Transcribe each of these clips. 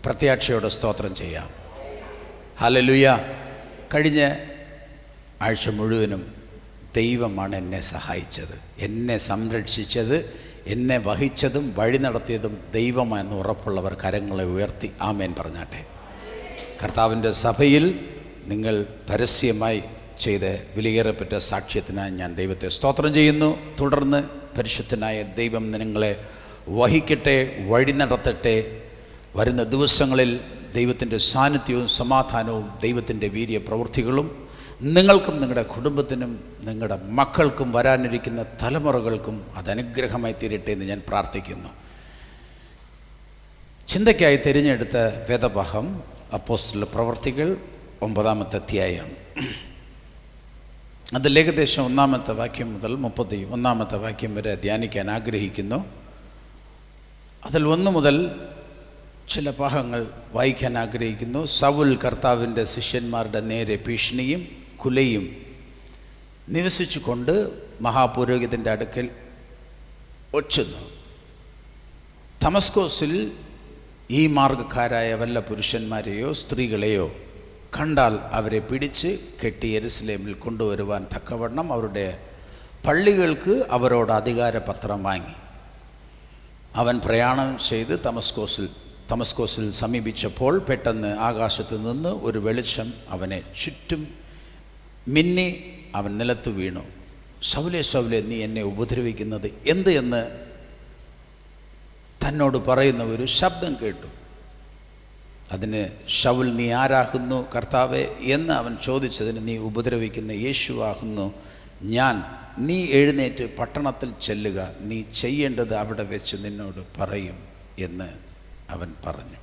പ്രത്യാശയോടെ സ്തോത്രം ചെയ്യാം. ഹല്ലേലൂയ. കഴിഞ്ഞ ആഴ്ച മുഴുവനും ദൈവമാണ് എന്നെ സഹായിച്ചത്, എന്നെ സംരക്ഷിച്ചത്, എന്നെ വഹിച്ചതും വഴി നടത്തിയതും ദൈവമെന്ന് ഉറപ്പുള്ളവർ കരങ്ങളെ ഉയർത്തി ആമേൻ പറഞ്ഞാട്ടെ. കർത്താവിൻ്റെ സഭയിൽ നിങ്ങൾ പരസ്യമായി ചെയ്ത് വിലയേറപ്പെട്ട സാക്ഷ്യത്തിനായി ഞാൻ ദൈവത്തെ സ്തോത്രം ചെയ്യുന്നു. തുടർന്ന് പരിശുദ്ധനായ ദൈവം നിങ്ങളെ വഹിക്കട്ടെ, വഴി നടത്തട്ടെ. വരുന്ന ദിവസങ്ങളിൽ ദൈവത്തിൻ്റെ സാന്നിധ്യവും സമാധാനവും ദൈവത്തിൻ്റെ വീര്യ പ്രവൃത്തികളും നിങ്ങൾക്കും നിങ്ങളുടെ കുടുംബത്തിനും നിങ്ങളുടെ മക്കൾക്കും വരാനിരിക്കുന്ന തലമുറകൾക്കും അതനുഗ്രഹമായി തീരട്ടെ എന്ന് ഞാൻ പ്രാർത്ഥിക്കുന്നു. ചിന്തയ്ക്കായി തിരഞ്ഞെടുത്ത വേദഭാഗം അപ്പോസ്തല പ്രവൃത്തികൾ 9-ാമത്തെ അധ്യായം. അതിൽ ഏകദേശം 1-ാമത്തെ വാക്യം മുതൽ 31-ാമത്തെ വാക്യം വരെ ധ്യാനിക്കാൻ ആഗ്രഹിക്കുന്നു. അതിൽ 1 മുതൽ ചില ഭാഗങ്ങൾ വായിക്കാൻ ആഗ്രഹിക്കുന്നു. സൗൽ കർത്താവിൻ്റെ ശിഷ്യന്മാരുടെ നേരെ ഭീഷണിയും കുലയും നിവസിച്ചു കൊണ്ട് മഹാപുരോഹിതൻ്റെ അടുക്കൽ ഒച്ചുന്നു. ദമസ്കോസിൽ ഈ മാർഗക്കാരായ വല്ല പുരുഷന്മാരെയോ സ്ത്രീകളെയോ കണ്ടാൽ അവരെ പിടിച്ച് കെട്ടി യെരുശലേമിൽ കൊണ്ടുവരുവാൻ തക്കവണ്ണം അവരുടെ പള്ളികൾക്ക് അവരോട് അധികാരപത്രം വാങ്ങി. അവൻ പ്രയാണം ചെയ്ത് ദമസ്കോസിൽ സമീപിച്ചപ്പോൾ പെട്ടെന്ന് ആകാശത്ത് നിന്ന് ഒരു വെളിച്ചം അവനെ ചുറ്റും മിന്നി. അവൻ നിലത്തു വീണു. ശൗലേ ശൗലേ, നീ എന്നെ ഉപദ്രവിക്കുന്നത് എന്ത് എന്ന് തന്നോട് പറയുന്ന ഒരു ശബ്ദം കേട്ടു. അതിന് ശൗൽ, നീ ആരാകുന്നു കർത്താവേ എന്ന് അവൻ ചോദിച്ചതിന്, നീ ഉപദ്രവിക്കുന്ന യേശുവാകുന്നു ഞാൻ. നീ എഴുന്നേറ്റ് പട്ടണത്തിൽ ചെല്ലുക, നീ ചെയ്യേണ്ടത് അവിടെ വെച്ച് നിന്നോട് പറയും എന്ന് അവൻ പറഞ്ഞു.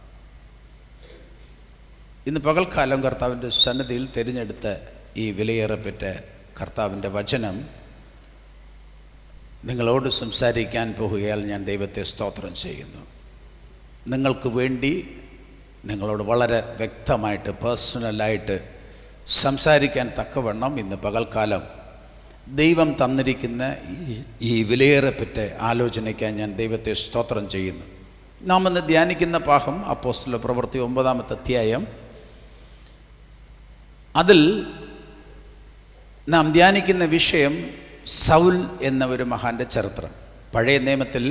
ഇന്ന് പകൽക്കാലം കർത്താവിൻ്റെ സന്നിധിയിൽ തിരഞ്ഞെടുത്ത ഈ വിലയേറപ്പെട്ട കർത്താവിൻ്റെ വചനം നിങ്ങളോട് സംസാരിക്കാൻ പോകുകയാൽ ഞാൻ ദൈവത്തെ സ്തോത്രം ചെയ്യുന്നു. നിങ്ങൾക്ക് വേണ്ടി നിങ്ങളോട് വളരെ വ്യക്തമായിട്ട് പേഴ്സണലായിട്ട് സംസാരിക്കാൻ തക്കവണ്ണം ഇന്ന് പകൽക്കാലം ദൈവം തന്നിരിക്കുന്ന ഈ വിലയേറപ്പെട്ട ആലോചനയ്ക്കായി ഞാൻ ദൈവത്തെ സ്തോത്രം ചെയ്യുന്നു. നാം ഇന്ന് ധ്യാനിക്കുന്ന ഭാഗം അപ്പോസ്തല പ്രവൃത്തി 9-ാമത്തെ അധ്യായം. അതിൽ നാം ധ്യാനിക്കുന്ന വിഷയം സൗൽ എന്ന ഒരു മഹാൻ്റെ ചരിത്രം. പഴയ നിയമത്തിൽ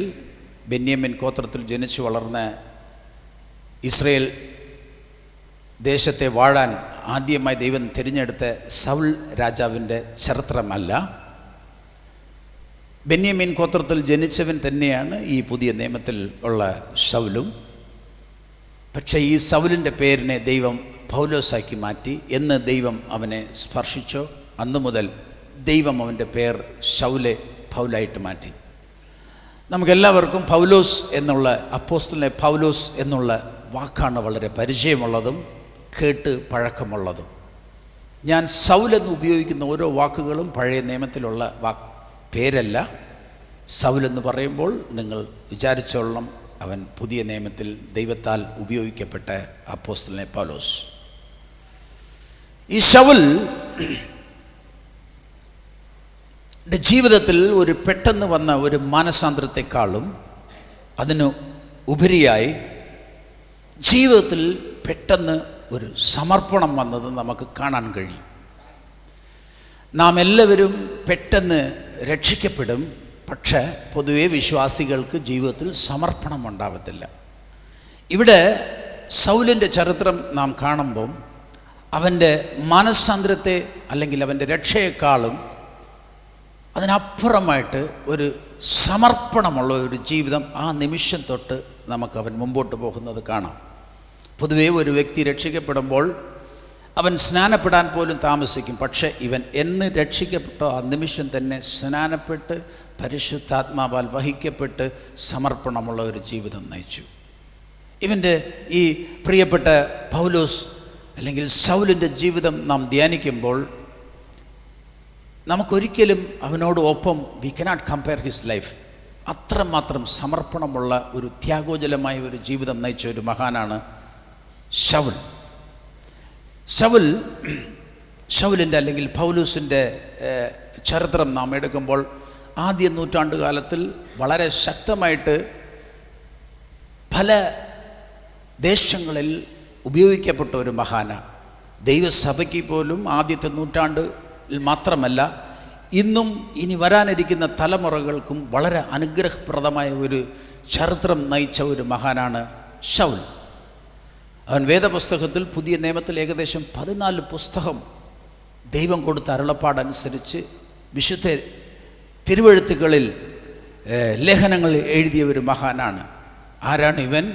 ബെന്യാമിൻ ഗോത്രത്തിൽ ജനിച്ചു വളർന്ന ഇസ്രയേൽ ദേശത്തെ വാഴാൻ ആദ്യമായി ദൈവം തിരഞ്ഞെടുത്ത സൗൽ രാജാവിൻ്റെ ചരിത്രമല്ല. ബെന്യാമിൻ ഗോത്രത്തിൽ ജനിച്ചവൻ തന്നെയാണ് ഈ പുതിയ നിയമത്തിൽ ഉള്ള ശൗലും. പക്ഷേ ഈ സൗലിൻ്റെ പേരിനെ ദൈവം പൗലോസാക്കി മാറ്റി. എന്ന് ദൈവം അവനെ സ്പർശിച്ചോ അന്നു മുതൽ ദൈവം അവൻ്റെ പേർ ശൗലെ പൗലായിട്ട് മാറ്റി. നമുക്കെല്ലാവർക്കും പൗലോസ് എന്നുള്ള, അപ്പോസ്തലനെ പൗലോസ് എന്നുള്ള വാക്കാണ് വളരെ പരിചയമുള്ളതും കേട്ട് പഴക്കമുള്ളതും. ഞാൻ സൗലെന്ന് ഉപയോഗിക്കുന്ന ഓരോ വാക്കുകളും പഴയ നിയമത്തിലുള്ള പേരല്ല. സൗലെന്ന് പറയുമ്പോൾ നിങ്ങൾ വിചാരിച്ചോളണം, അവൻ പുതിയ നിയമത്തിൽ ദൈവത്താൽ ഉപയോഗിക്കപ്പെട്ട അപ്പോസ്തലനെ പൗലോസ്. ഈ ശൗൽ ജീവിതത്തിൽ ഒരു പെട്ടെന്ന് വന്ന ഒരു മാനസാന്തരത്തെക്കാളും അതിന് ഉപരിയായി ജീവിതത്തിൽ പെട്ടെന്ന് ഒരു സമർപ്പണം വന്നത് നമുക്ക് കാണാൻ കഴിയും. നാം എല്ലാവരും പെട്ടെന്ന് രക്ഷിക്കപ്പെടും, പക്ഷേ പൊതുവെ വിശ്വാസികൾക്ക് ജീവിതത്തിൽ സമർപ്പണം ഉണ്ടാവത്തില്ല. ഇവിടെ സൗലിൻ്റെ ചരിത്രം നാം കാണുമ്പം അവൻ്റെ മാനസാന്തരത്തെ അല്ലെങ്കിൽ അവൻ്റെ രക്ഷയെക്കാളും അതിനപ്പുറമായിട്ട് ഒരു സമർപ്പണമുള്ള ഒരു ജീവിതം ആ നിമിഷം തൊട്ട് നമുക്ക് അവൻ മുമ്പോട്ട് പോകുന്നത് കാണാം. പൊതുവേ ഒരു വ്യക്തി രക്ഷിക്കപ്പെടുമ്പോൾ അവൻ സ്നാനപ്പെടാൻ പോലും താമസിക്കും. പക്ഷേ ഇവൻ എന്ന് രക്ഷിക്കപ്പെട്ടോ ആ നിമിഷം തന്നെ സ്നാനപ്പെട്ട് പരിശുദ്ധാത്മാവാൽ വഹിക്കപ്പെട്ട് സമർപ്പണമുള്ള ഒരു ജീവിതം നയിച്ചു. ഇവൻ്റെ ഈ പ്രിയപ്പെട്ട പൗലോസ് അല്ലെങ്കിൽ സൗലിൻ്റെ ജീവിതം നാം ധ്യാനിക്കുമ്പോൾ നമുക്കൊരിക്കലും അവനോട് ഒപ്പം we cannot compare his life. അത്രമാത്രം സമർപ്പണമുള്ള ഒരു ത്യാഗോജലമായ ഒരു ജീവിതം നയിച്ച ഒരു മഹാനാണ് ശൗൽ. ശൗലിൻ്റെ അല്ലെങ്കിൽ പൗലോസിൻ്റെ ചരിത്രം നാം എടുക്കുമ്പോൾ ആദ്യ നൂറ്റാണ്ട് കാലത്തിൽ വളരെ ശക്തമായിട്ട് പല ദേശങ്ങളിൽ ഉപയോഗിക്കപ്പെട്ട ഒരു മഹാനാണ്. ദൈവസഭയ്ക്ക് പോലും ആദ്യത്തെ നൂറ്റാണ്ടിൽ മാത്രമല്ല, ഇന്നും ഇനി വരാനിരിക്കുന്ന തലമുറകൾക്കും വളരെ അനുഗ്രഹപ്രദമായ ഒരു ചരിത്രം നയിച്ച ഒരു മഹാനാണ് ശൗൽ. അവൻ വേദപുസ്തകത്തിൽ പുതിയ നിയമത്തിൽ ഏകദേശം 14 പുസ്തകം ദൈവം കൊടുത്ത അരുളപ്പാടനുസരിച്ച് വിശുദ്ധ തിരുവെഴുത്തുകളിൽ ലേഖനങ്ങൾ എഴുതിയ ഒരു മഹാനാണ്. ആരാണ് ഇവൻ?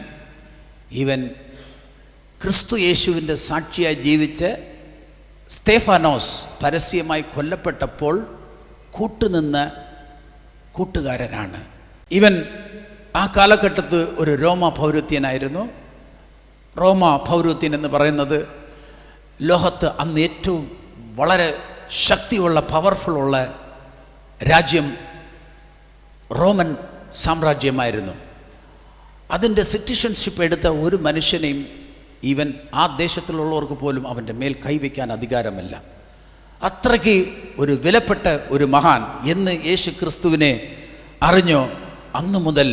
ഇവൻ ക്രിസ്തു യേശുവിൻ്റെ സാക്ഷിയായി ജീവിച്ച സ്തേഫാനോസ് പരസ്യമായി കൊല്ലപ്പെട്ടപ്പോൾ കൂട്ടുനിന്ന കൂട്ടുകാരനാണ്. ഇവൻ ആ കാലഘട്ടത്ത് ഒരു റോമ പൗരത്വനായിരുന്നു. റോമ പൗരത്വൻ എന്ന് പറയുന്നത് ലോകത്ത് അന്ന് ഏറ്റവും വളരെ ശക്തിയുള്ള പവർഫുള്ള രാജ്യം റോമൻ സാമ്രാജ്യമായിരുന്നു. അതിൻ്റെ സിറ്റിസൺഷിപ്പ് എടുത്ത ഒരു മനുഷ്യനെയും ഈവൻ ആ ദേശത്തിലുള്ളവർക്ക് പോലും അവൻ്റെ മേൽ കൈവയ്ക്കാൻ അധികാരമല്ല. അത്രയ്ക്ക് ഒരു വിലപ്പെട്ട ഒരു മഹാൻ എന്ന് യേശു ക്രിസ്തുവിനെ അറിഞ്ഞോ അന്നു മുതൽ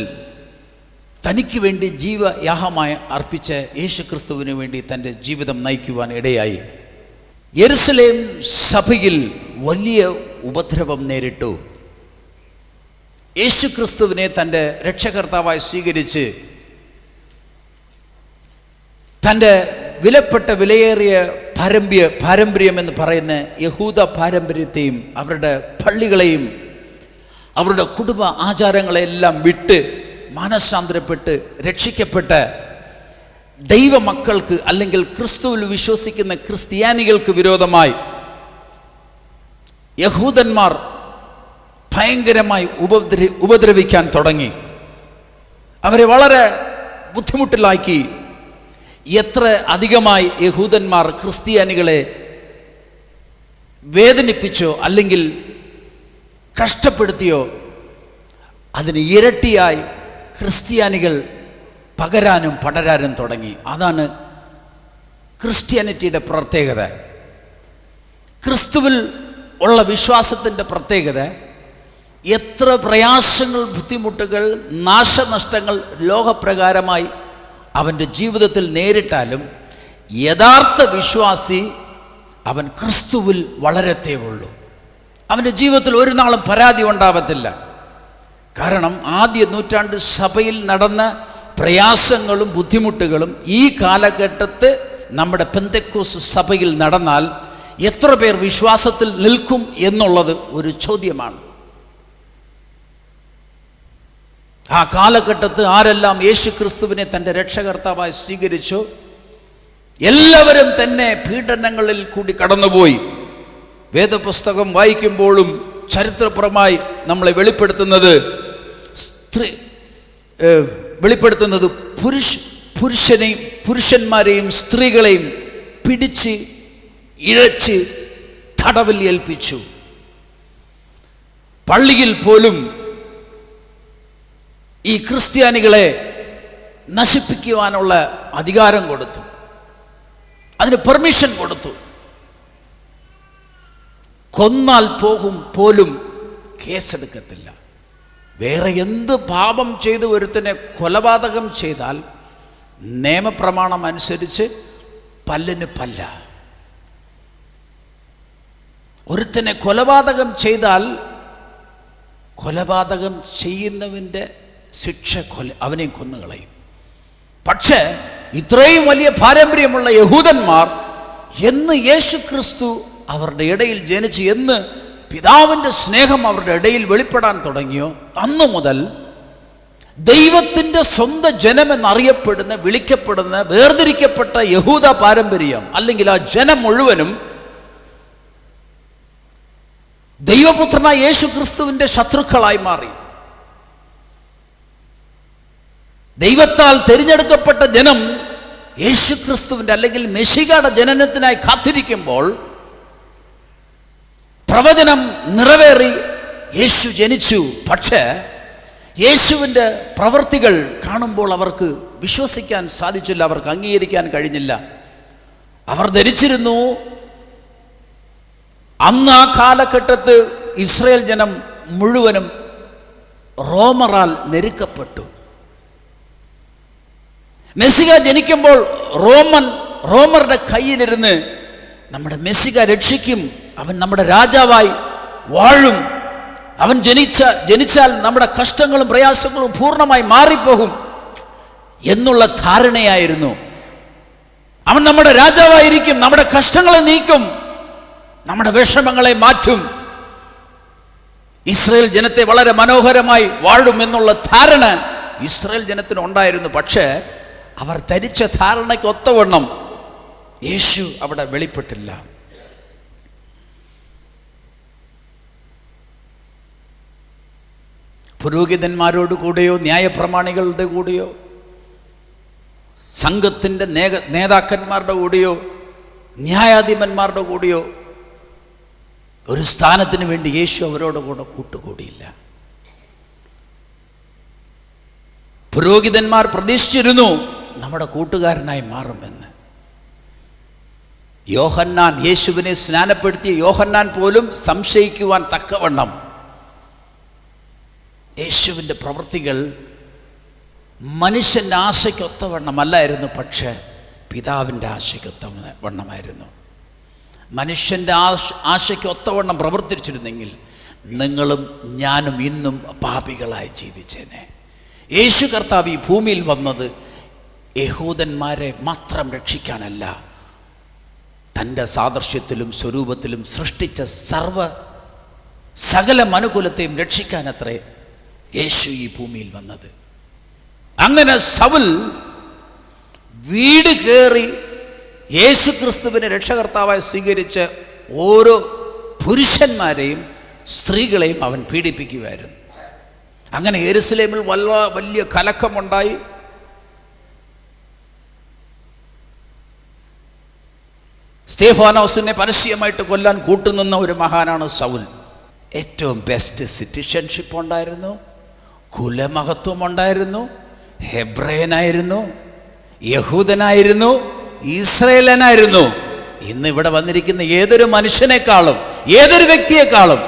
തനിക്ക് വേണ്ടി ജീവയാഗമായി അർപ്പിച്ച യേശു ക്രിസ്തുവിന് വേണ്ടി തൻ്റെ ജീവിതം നയിക്കുവാൻ ഇടയായി. യെരുശലേം സഭയിൽ വലിയ ഉപദ്രവം നേരിട്ടു. യേശു ക്രിസ്തുവിനെ തൻ്റെ രക്ഷകർത്താവായി സ്വീകരിച്ച് തൻ്റെ വിലപ്പെട്ട വിലയേറിയ പാരമ്പര്യം എന്ന് പറയുന്ന യഹൂദ പാരമ്പര്യത്തെയും അവരുടെ പള്ളികളെയും അവരുടെ കുടുംബ ആചാരങ്ങളെല്ലാം വിട്ട് മാനസാന്തരപ്പെട്ട് രക്ഷിക്കപ്പെട്ട് ദൈവമക്കൾക്ക് അല്ലെങ്കിൽ ക്രിസ്തുവിൽ വിശ്വസിക്കുന്ന ക്രിസ്ത്യാനികൾക്ക് വിരോധമായി യഹൂദന്മാർ ഭയങ്കരമായി ഉപദ്രവിക്കാൻ തുടങ്ങി. അവരെ വളരെ ബുദ്ധിമുട്ടിലാക്കി. എത്ര അധികമായി യഹൂദന്മാർ ക്രിസ്ത്യാനികളെ വേദനിപ്പിച്ചോ അല്ലെങ്കിൽ കഷ്ടപ്പെടുത്തിയോ അതിന് ഇരട്ടിയായി ക്രിസ്ത്യാനികൾ പകരാനും പടരാനും തുടങ്ങി. അതാണ് ക്രിസ്ത്യാനിറ്റിയുടെ പ്രത്യേകത. ക്രിസ്തുവിൽ ഉള്ള വിശ്വാസത്തിൻ്റെ പ്രത്യേകത എത്ര പ്രയാസങ്ങൾ, ബുദ്ധിമുട്ടുകൾ, നാശനഷ്ടങ്ങൾ ലോകപ്രകാരമായി അവൻ്റെ ജീവിതത്തിൽ നേരിട്ടാലും യഥാർത്ഥ വിശ്വാസി അവൻ ക്രിസ്തുവിൽ വളരത്തേ ഉള്ളൂ. അവൻ്റെ ജീവിതത്തിൽ ഒരു നാളും പരാതി ഉണ്ടാവത്തില്ല. കാരണം ആദ്യ നൂറ്റാണ്ട് സഭയിൽ നടന്ന പ്രയാസങ്ങളും ബുദ്ധിമുട്ടുകളും ഈ കാലഘട്ടത്ത് നമ്മുടെ പെന്തക്കോസ്ത് സഭയിൽ നടന്നാൽ എത്ര പേർ വിശ്വാസത്തിൽ നിൽക്കും എന്നുള്ളത് ഒരു ചോദ്യമാണ്. ആ കാലഘട്ടത്ത് ആരെല്ലാം യേശു ക്രിസ്തുവിനെ തൻ്റെ രക്ഷകർത്താവായി സ്വീകരിച്ചോ എല്ലാവരും തന്നെ പീഡനങ്ങളിൽ കൂടി കടന്നുപോയി. വേദപുസ്തകം വായിക്കുമ്പോഴും ചരിത്രപരമായി നമ്മളെ വെളിപ്പെടുത്തുന്നത് പുരുഷന്മാരെയും സ്ത്രീകളെയും പിടിച്ച് ഇഴച്ച് തടവിൽ ഏൽപ്പിച്ചു. പള്ളിയിൽ പോലും ഈ ക്രിസ്ത്യാനികളെ നശിപ്പിക്കുവാനുള്ള അധികാരം കൊടുത്തു, അതിന് പെർമിഷൻ കൊടുത്തു. കൊന്നാൽ പോലും കേസെടുക്കത്തില്ല. വേറെ എന്ത് പാപം ചെയ്ത് ഒരുത്തനെ കൊലപാതകം ചെയ്താൽ നിയമപ്രമാണം അനുസരിച്ച് പല്ലിന് പല്ല. ഒരുത്തനെ കൊലപാതകം ചെയ്താൽ കൊലപാതകം ചെയ്യുന്നവൻ്റെ ശിക്ഷ അവനെയും കൊന്നുകളയും. പക്ഷേ ഇത്രയും വലിയ പാരമ്പര്യമുള്ള യഹൂദന്മാർ എന്ന് യേശു ക്രിസ്തു അവരുടെ ഇടയിൽ ജനിച്ച് എന്ന് പിതാവിൻ്റെ സ്നേഹം അവരുടെ ഇടയിൽ വെളിപ്പെടാൻ തുടങ്ങിയോ അന്നു മുതൽ ദൈവത്തിൻ്റെ സ്വന്തം ജനമെന്നറിയപ്പെടുന്ന, വിളിക്കപ്പെടുന്ന, വേർതിരിക്കപ്പെട്ട യഹൂദ പാരമ്പര്യം അല്ലെങ്കിൽ ആ ജനം മുഴുവനും ദൈവപുത്രനായ യേശു ക്രിസ്തുവിൻ്റെ ശത്രുക്കളായി മാറി. ദൈവത്താൽ തിരഞ്ഞെടുക്കപ്പെട്ട ജനം യേശു ക്രിസ്തുവിൻ്റെ അല്ലെങ്കിൽ മെശിഹയുടെ ജനനത്തിനായി കാത്തിരിക്കുമ്പോൾ പ്രവചനം നിറവേറി യേശു ജനിച്ചു. പക്ഷേ യേശുവിൻ്റെ പ്രവൃത്തികൾ കാണുമ്പോൾ അവർക്ക് വിശ്വസിക്കാൻ സാധിച്ചില്ല, അവർക്ക് അംഗീകരിക്കാൻ കഴിഞ്ഞില്ല. അവർ ധരിച്ചിരുന്നു അന്ന് ആ കാലഘട്ടത്ത് ഇസ്രായേൽ ജനം മുഴുവനും റോമറാൽ ഞെരുക്കപ്പെട്ടു. മെസ്സിഹ ജനിക്കുമ്പോൾ റോമറുടെ കയ്യിലിരുന്ന് നമ്മുടെ മെസ്സിഹ രക്ഷിക്കും, അവൻ നമ്മുടെ രാജാവായി വാഴും, അവൻ ജനിച്ചാൽ നമ്മുടെ കഷ്ടങ്ങളും പ്രയാസങ്ങളും പൂർണ്ണമായി മാറിപ്പോകും എന്നുള്ള ധാരണയായിരുന്നു. അവൻ നമ്മുടെ രാജാവായിരിക്കും, നമ്മുടെ കഷ്ടങ്ങളെ നീക്കും, നമ്മുടെ വിഷമങ്ങളെ മാറ്റും, ഇസ്രായേൽ ജനത്തെ വളരെ മനോഹരമായി വാഴും എന്നുള്ള ധാരണ ഇസ്രായേൽ ജനത്തിന് ഉണ്ടായിരുന്നു. പക്ഷേ അവർ ധരിച്ച ധാരണയ്ക്ക് ഒത്തവണ്ണം യേശു അവിടെ വെളിപ്പെട്ടില്ല. പുരോഹിതന്മാരോട് കൂടെയോ ന്യായപ്രമാണികളുടെ കൂടെയോ സംഘത്തിൻ്റെ നേതാക്കന്മാരുടെ കൂടെയോ ന്യായാധിപന്മാരുടെ കൂടെയോ ഒരു സ്ഥാനത്തിന് വേണ്ടി യേശു അവരോട് കൂടെ കൂട്ടുകൂടിയില്ല. പുരോഹിതന്മാർ പ്രതീക്ഷിച്ചിരുന്നു നമ്മുടെ കൂട്ടുകാരനായി മാറുമെന്ന്. യോഹന്നാൻ, യേശുവിനെ സ്നാനപ്പെടുത്തിയ യോഹന്നാൻ പോലും സംശയിക്കുവാൻ തക്കവണ്ണം യേശുവിൻ്റെ പ്രവൃത്തികൾ മനുഷ്യൻ്റെ ആശയ്ക്കൊത്തവണ്ണമല്ലായിരുന്നു, പക്ഷേ പിതാവിൻ്റെ ആശയ്ക്കൊത്തവണ്ണമായിരുന്നു. മനുഷ്യൻ്റെ ആശയ്ക്കൊത്തവണ്ണം പ്രവർത്തിച്ചിരുന്നെങ്കിൽ നിങ്ങളും ഞാനും ഇന്നും പാപികളായി ജീവിച്ചേനെ. യേശു കർത്താവ് ഈ ഭൂമിയിൽ വന്നത് യഹൂദന്മാരെ മാത്രം രക്ഷിക്കാനല്ല, തൻ്റെ സാദൃശ്യത്തിലും സ്വരൂപത്തിലും സൃഷ്ടിച്ച സകല മനുകുലത്തെയും രക്ഷിക്കാനത്രേ യേശു ഈ ഭൂമിയിൽ വന്നത്. അങ്ങനെ സൗൽ വീട് കയറി യേശു ക്രിസ്തുവിനെ രക്ഷകർത്താവായി സ്വീകരിച്ച ഓരോ പുരുഷന്മാരെയും സ്ത്രീകളെയും അവൻ പീഡിപ്പിക്കുമായിരുന്നു. അങ്ങനെ യെരുശലേമിൽ വലിയ കലക്കമുണ്ടായി. സ്തേഫാനോസിനെ പരസ്യമായിട്ട് കൊല്ലാൻ കൂട്ടുനിന്ന ഒരു മഹാനാണ് സൗൽ. ഏറ്റവും ബെസ്റ്റ് സിറ്റിസൺഷിപ്പ് ഉണ്ടായിരുന്നു, കുലമഹത്വം ഉണ്ടായിരുന്നു, ഹെബ്രയനായിരുന്നു, യഹൂദനായിരുന്നു, ഇസ്രായേലനായിരുന്നു. ഇന്ന് ഇവിടെ വന്നിരിക്കുന്ന ഏതൊരു മനുഷ്യനേക്കാളും ഏതൊരു വ്യക്തിയെക്കാളും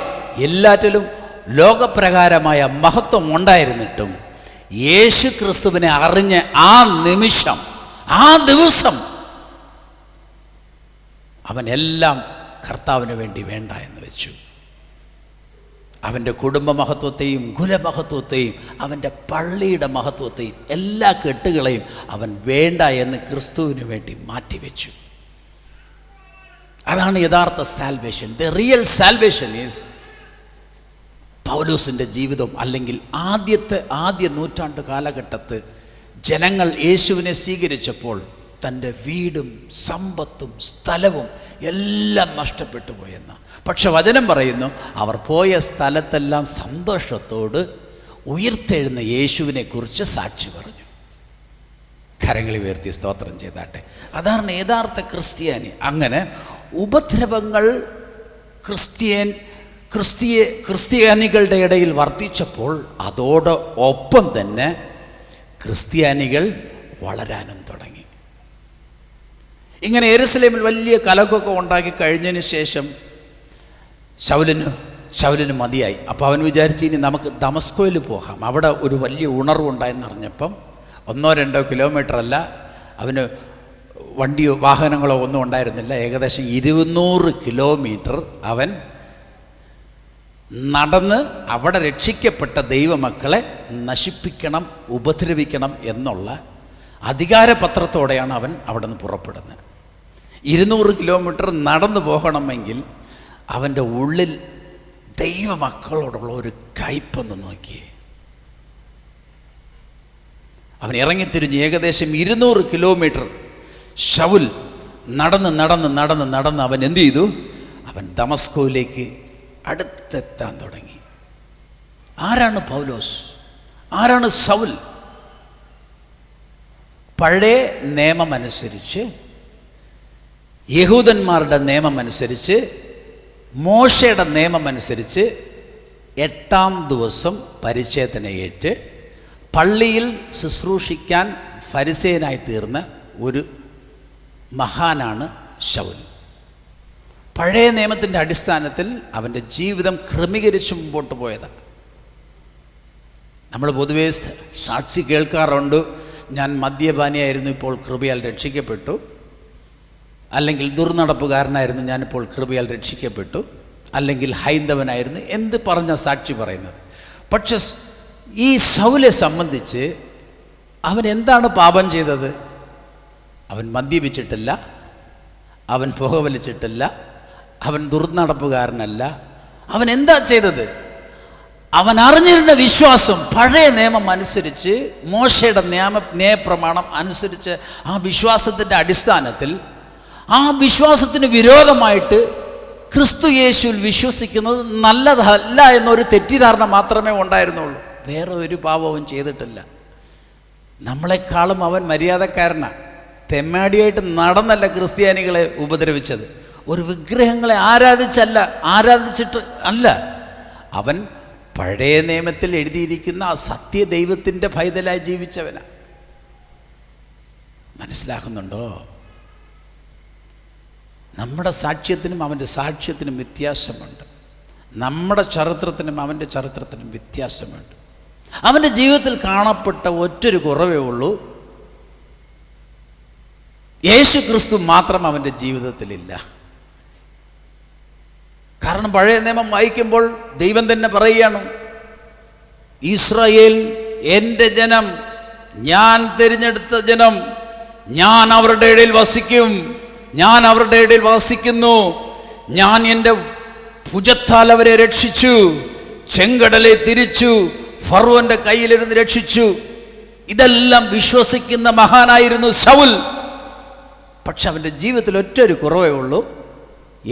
എല്ലാറ്റിലും ലോകപ്രകാരമായ മഹത്വം ഉണ്ടായിരുന്നിട്ടും യേശു ക്രിസ്തുവിനെ അറിഞ്ഞ ആ നിമിഷം, ആ ദിവസം അവനെല്ലാം കർത്താവിന് വേണ്ടി വേണ്ട എന്ന് വെച്ചു. അവൻ്റെ കുടുംബ മഹത്വത്തെയും കുലമഹത്വത്തെയും അവൻ്റെ പള്ളിയുടെ മഹത്വത്തെയും എല്ലാ കെട്ടുകളെയും അവൻ വേണ്ട എന്ന് ക്രിസ്തുവിന് വേണ്ടി മാറ്റിവെച്ചു. അതാണ് യഥാർത്ഥ salvation. The real salvation is പൗലോസിൻ്റെ ജീവിതം. അല്ലെങ്കിൽ ആദ്യ നൂറ്റാണ്ട് കാലഘട്ടത്ത് ജനങ്ങൾ യേശുവിനെ സ്വീകരിച്ചപ്പോൾ തൻ്റെ വീടും സമ്പത്തും സ്ഥലവും എല്ലാം നഷ്ടപ്പെട്ടു പോയെന്ന്. പക്ഷെ വചനം പറയുന്നു, അവർ പോയ സ്ഥലത്തെല്ലാം സന്തോഷത്തോട് ഉയർത്തെഴുന്ന യേശുവിനെ കുറിച്ച് സാക്ഷി പറഞ്ഞു. കരങ്ങളിൽ ഉയർത്തി സ്തോത്രം ചെയ്താട്ടെ. അതാണ് യഥാർത്ഥ ക്രിസ്ത്യാനി. അങ്ങനെ ഉപദ്രവങ്ങൾ ക്രിസ്ത്യാനികളുടെ ഇടയിൽ വർദ്ധിച്ചപ്പോൾ അതോടൊപ്പം തന്നെ ക്രിസ്ത്യാനികൾ വളരാനും തുടങ്ങി. ഇങ്ങനെ യെരുശലേമിൽ വലിയ കലക്കൊക്കെ ഉണ്ടാക്കി കഴിഞ്ഞതിന് ശേഷം ശൗലിന് മതിയായി. അപ്പോൾ അവൻ വിചാരിച്ച് ഇനി നമുക്ക് ദമസ്കോയിൽ പോകാം. അവിടെ ഒരു വലിയ ഉണർവുണ്ടായെന്നറിഞ്ഞപ്പം 1-2 കിലോമീറ്റർ അല്ല, അവന് വണ്ടിയോ വാഹനങ്ങളോ ഒന്നും ഉണ്ടായിരുന്നില്ല. ഏകദേശം 200 കിലോമീറ്റർ അവൻ നടന്ന് അവിടെ രക്ഷിക്കപ്പെട്ട ദൈവമക്കളെ നശിപ്പിക്കണം, ഉപദ്രവിക്കണം എന്നുള്ള അധികാരപത്രത്തോടെയാണ് അവൻ അവിടെ നിന്ന് പുറപ്പെടുന്നത്. 200 കിലോമീറ്റർ നടന്നു പോകണമെങ്കിൽ അവൻ്റെ ഉള്ളിൽ ദൈവമക്കളോടുള്ള ഒരു കയ്പൊന്ന് നോക്കിയേ. അവൻ ഇറങ്ങിത്തിരിഞ്ഞ് ഏകദേശം 200 കിലോമീറ്റർ ശൗൽ നടന്ന് അവൻ എന്ത് ചെയ്തു? അവൻ ദമസ്കോയിലേക്ക് അടുത്തെത്താൻ തുടങ്ങി. ആരാണ് പൗലോസ്? ആരാണ് സൗൽ? പഴയ നിയമമനുസരിച്ച്, യഹൂദന്മാരുടെ നിയമമനുസരിച്ച്, മോശയുടെ നിയമമനുസരിച്ച് 8-ാം ദിവസം പരിച്ഛേദനയേറ്റ് പള്ളിയിൽ ശുശ്രൂഷിക്കാൻ ഫരിസേയനായി തീർന്ന ഒരു മഹാനാണ് ശൗൽ. പഴയ നിയമത്തിൻ്റെ അടിസ്ഥാനത്തിൽ അവൻ്റെ ജീവിതം ക്രമീകരിച്ച് മുമ്പോട്ട് പോയതാണ്. നമ്മൾ പൊതുവേ സാക്ഷി കേൾക്കാറുണ്ട്, ഞാൻ മദ്യപാനിയായിരുന്നു, ഇപ്പോൾ കൃപയാൽ രക്ഷിക്കപ്പെട്ടു, അല്ലെങ്കിൽ ദുർനടപ്പുകാരനായിരുന്നു, ഞാനിപ്പോൾ കൃപയാൽ രക്ഷിക്കപ്പെട്ടു, അല്ലെങ്കിൽ ഹൈന്ദവനായിരുന്നു, എന്ത് പറഞ്ഞ സാക്ഷി പറയുന്നത്. പക്ഷെ ഈ ശൗലെ സംബന്ധിച്ച് അവൻ എന്താണ് പാപം ചെയ്തത്? അവൻ മദ്യപിച്ചിട്ടില്ല, അവൻ പുകവലിച്ചിട്ടില്ല, അവൻ ദുർനടപ്പുകാരനല്ല. അവൻ എന്താ ചെയ്തത്? അവൻ അറിഞ്ഞിരുന്ന വിശ്വാസം, പഴയ നിയമം അനുസരിച്ച്, മോശയുടെ ന്യായപ്രമാണം അനുസരിച്ച്, ആ വിശ്വാസത്തിൻ്റെ അടിസ്ഥാനത്തിൽ, ആ വിശ്വാസത്തിന് വിരോധമായിട്ട് ക്രിസ്തു യേശുവിൽ വിശ്വസിക്കുന്നത് നല്ലതല്ല എന്നൊരു തെറ്റിദ്ധാരണ മാത്രമേ ഉണ്ടായിരുന്നുള്ളൂ. വേറെ ഒരു പാപവും ചെയ്തിട്ടില്ല. നമ്മളെക്കാളും അവൻ മര്യാദക്കാരനാണ്. തെമ്മാടിയായിട്ട് നടന്നല്ല ക്രിസ്ത്യാനികളെ ഉപദ്രവിച്ചത്, ഒരു വിഗ്രഹങ്ങളെ ആരാധിച്ചിട്ട് അല്ല. അവൻ പഴയ നിയമത്തിൽ എഴുതിയിരിക്കുന്ന ആ സത്യദൈവത്തിൻ്റെ പൈതലായി ജീവിച്ചവനാണ്. മനസ്സിലാകുന്നുണ്ടോ? നമ്മുടെ സാക്ഷ്യത്തിനും അവൻ്റെ സാക്ഷ്യത്തിനും വ്യത്യാസമുണ്ട്. നമ്മുടെ ചരിത്രത്തിനും അവൻ്റെ ചരിത്രത്തിനും വ്യത്യാസമുണ്ട്. അവൻ്റെ ജീവിതത്തിൽ കാണപ്പെട്ട ഒറ്റൊരു കുറവേ ഉള്ളൂ, യേശു ക്രിസ്തു മാത്രം അവൻ്റെ ജീവിതത്തിലില്ല. കാരണം പഴയ നിയമം വായിക്കുമ്പോൾ ദൈവം തന്നെ പറയുകയാണ്, ഇസ്രായേൽ എൻ്റെ ജനം, ഞാൻ തിരഞ്ഞെടുത്ത ജനം, ഞാൻ അവരുടെ ഇടയിൽ വസിക്കും, ഞാൻ അവരുടെ ഇടയിൽ വസിക്കുന്നു, ഞാൻ എൻ്റെ ഭുജത്താൽ അവരെ രക്ഷിച്ചു, ചെങ്കടലെ തിരിച്ചു, ഫറവോന്റെ കയ്യിലിരുന്ന് രക്ഷിച്ചു. ഇതെല്ലാം വിശ്വസിക്കുന്ന മഹാനായിരുന്നു ശൗൽ. പക്ഷെ അവൻ്റെ ജീവിതത്തിൽ ഒറ്റൊരു കുറവേ ഉള്ളൂ,